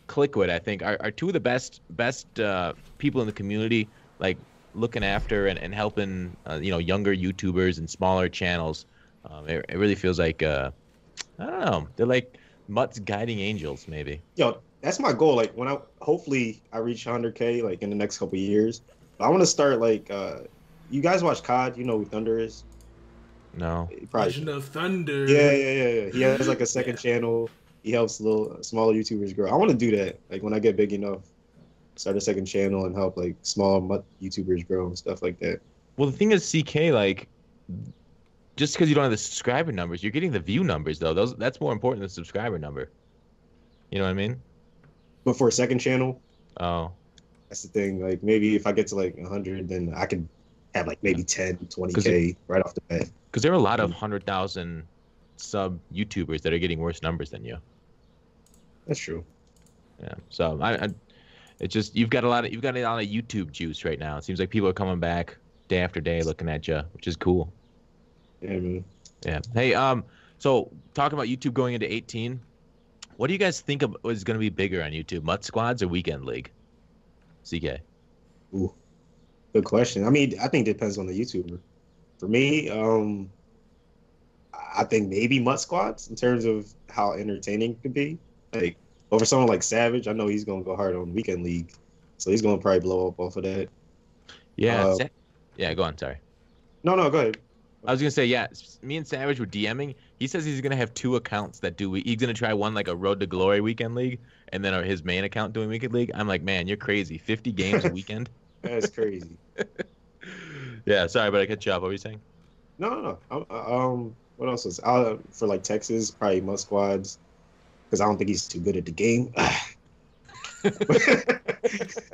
Clickwood, I think, are two of the best people in the community, like looking after and helping younger YouTubers and smaller channels. It really feels like I don't know, they're like Mutt's guiding angels, maybe. Yo, that's my goal. Like when I hopefully I reach 100K like in the next couple of years. But I want to start like you guys watch COD? You know who Thunder is? No. You probably Legend of Thunder. yeah. He has like a second Yeah. channel. He helps little smaller YouTubers grow. I want to do that. Like when I get big enough, start a second channel and help like small YouTubers grow and stuff like that. Well, the thing is, CK, like, just because you don't have the subscriber numbers, you're getting the view numbers though. That's more important than the subscriber number. You know what I mean? But for a second channel, Oh, that's the thing. Like maybe if I get to like 100, then I could have like maybe 10, 'cause 20K right off the bat. because there are a lot of 100,000 sub YouTubers that are getting worse numbers than you. That's true. Yeah. So it's just you've got a lot of YouTube juice right now. It seems like people are coming back day after day looking at you, which is cool. Yeah, man. Yeah. Hey, so talking about YouTube going into 18, what do you guys think of is going to be bigger on YouTube, Mutt Squads or Weekend League? CK. Ooh, good question. I mean, I think it depends on the YouTuber. For me, I think maybe Mutt Squads in terms of how entertaining it could be. Like, but for someone like Savage, I know he's gonna go hard on Weekend League, so he's gonna probably blow up off of that. Yeah. Uh, Yeah. Go on. Sorry. no, go ahead. I was gonna say, yeah. Me and Savage were DMing. He says he's gonna have two accounts that do. He's gonna try one like a Road to Glory Weekend League, and then his main account doing Weekend League. I'm like, man, you're crazy. 50 games a weekend. That's crazy. Yeah. Sorry, but I cut you off. What were you saying? No. What else is for like Texas? Probably Mutt Squads because I don't think he's too good at the game.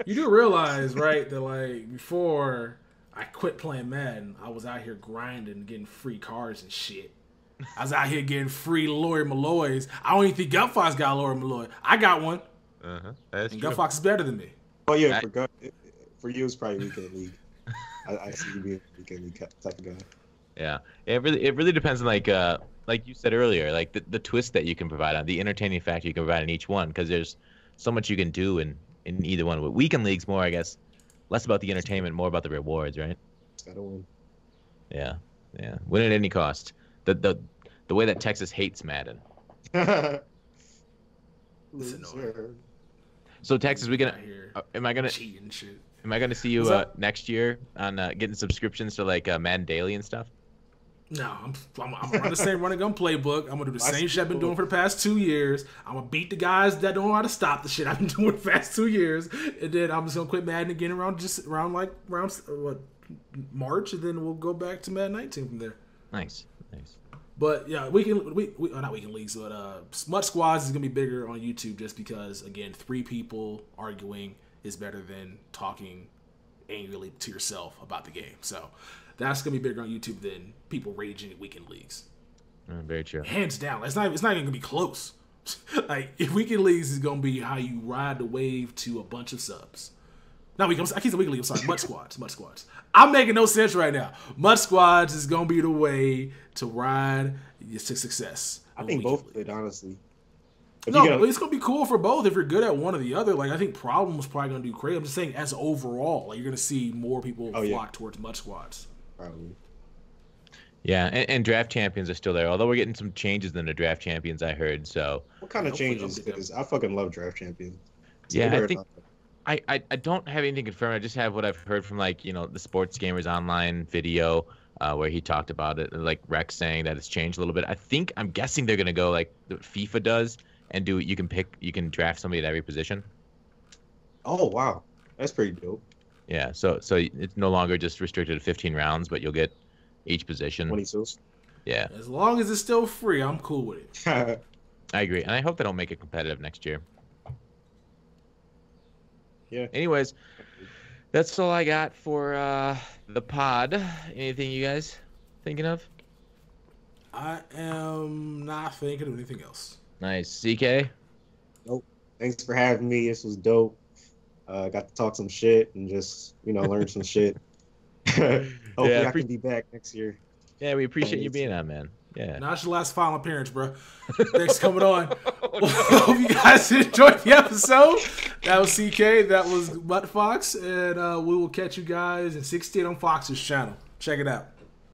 You do realize, right, that like before I quit playing Madden, I was out here grinding, getting free cars and shit. I was out here getting free Lori Malloys. I don't even think Gutfoxx got Lori Malloy. I got one, That's and true. Gutfoxx is better than me. Oh yeah, I- for you it's probably Weekend League. I see you being a Weekend League type of guy. Yeah, it really depends on like you said earlier, like the twist that you can provide on the entertaining factor you can provide in each one, because there's so much you can do in either one. But Weekend League's more, I guess, less about the entertainment, more about the rewards, right? Gotta win. Yeah, win at any cost. The way that Texas hates Madden. Loser. So Texas, Out here am I gonna cheating and shit. see you What's up? next year on getting subscriptions to like Madden Daily and stuff? No, I'm gonna run the same run and gun playbook. I'm gonna do the I same see shit I've been cool. doing for the past 2 years. I'm gonna beat the guys that don't know how to stop the shit I've been doing for the past 2 years, and then I'm just gonna quit Madden again around March, and then we'll go back to Madden 19 from there. Nice. But yeah, not weekend leagues, but Smut Squads is gonna be bigger on YouTube just because again, 3 people arguing is better than talking angrily to yourself about the game. So that's gonna be bigger on YouTube than people raging at weekend leagues. Very true. Hands down, it's not even gonna be close. Like if weekend leagues is gonna be how you ride the wave to a bunch of subs. I keep saying weekend league. I'm sorry, Mud Squads. I'm making no sense right now. Mud Squads is gonna be the way to ride to success. I think both did, honestly. If No, you gotta- it's gonna be cool for both if you're good at one or the other. Like I think Problem's probably gonna do great. I'm just saying as overall, like you're gonna see more people Oh, yeah. flock towards Mud Squads. probably. Yeah, and draft champions are still there. Although we're getting some changes in the draft champions, I heard. So What kind of changes? Because I fucking love draft champions. yeah, I think I don't have anything confirmed. I just have what I've heard from like the Sports Gamers Online video where he talked about it, like Rex saying that it's changed a little bit. I'm guessing they're gonna go like the FIFA does and you can draft somebody at every position. Oh wow, that's pretty dope. Yeah, so it's no longer just restricted to 15 rounds, but you'll get each position. 22. Yeah. As long as it's still free, I'm cool with it. I agree, and I hope they don't make it competitive next year. Yeah. Anyways, that's all I got for the pod. Anything you guys thinking of? I am not thinking of anything else. Nice. CK? Nope. Thanks for having me. This was dope. Got to talk some shit and just, learn some shit. Hopefully I can be back next year. Yeah, we appreciate you being on, man. Yeah. Now it's your last final appearance, bro. Thanks for coming on. Hope you guys enjoyed the episode. That was CK. That was Gutfoxx. And we will catch you guys in 16 on Fox's channel. Check it out.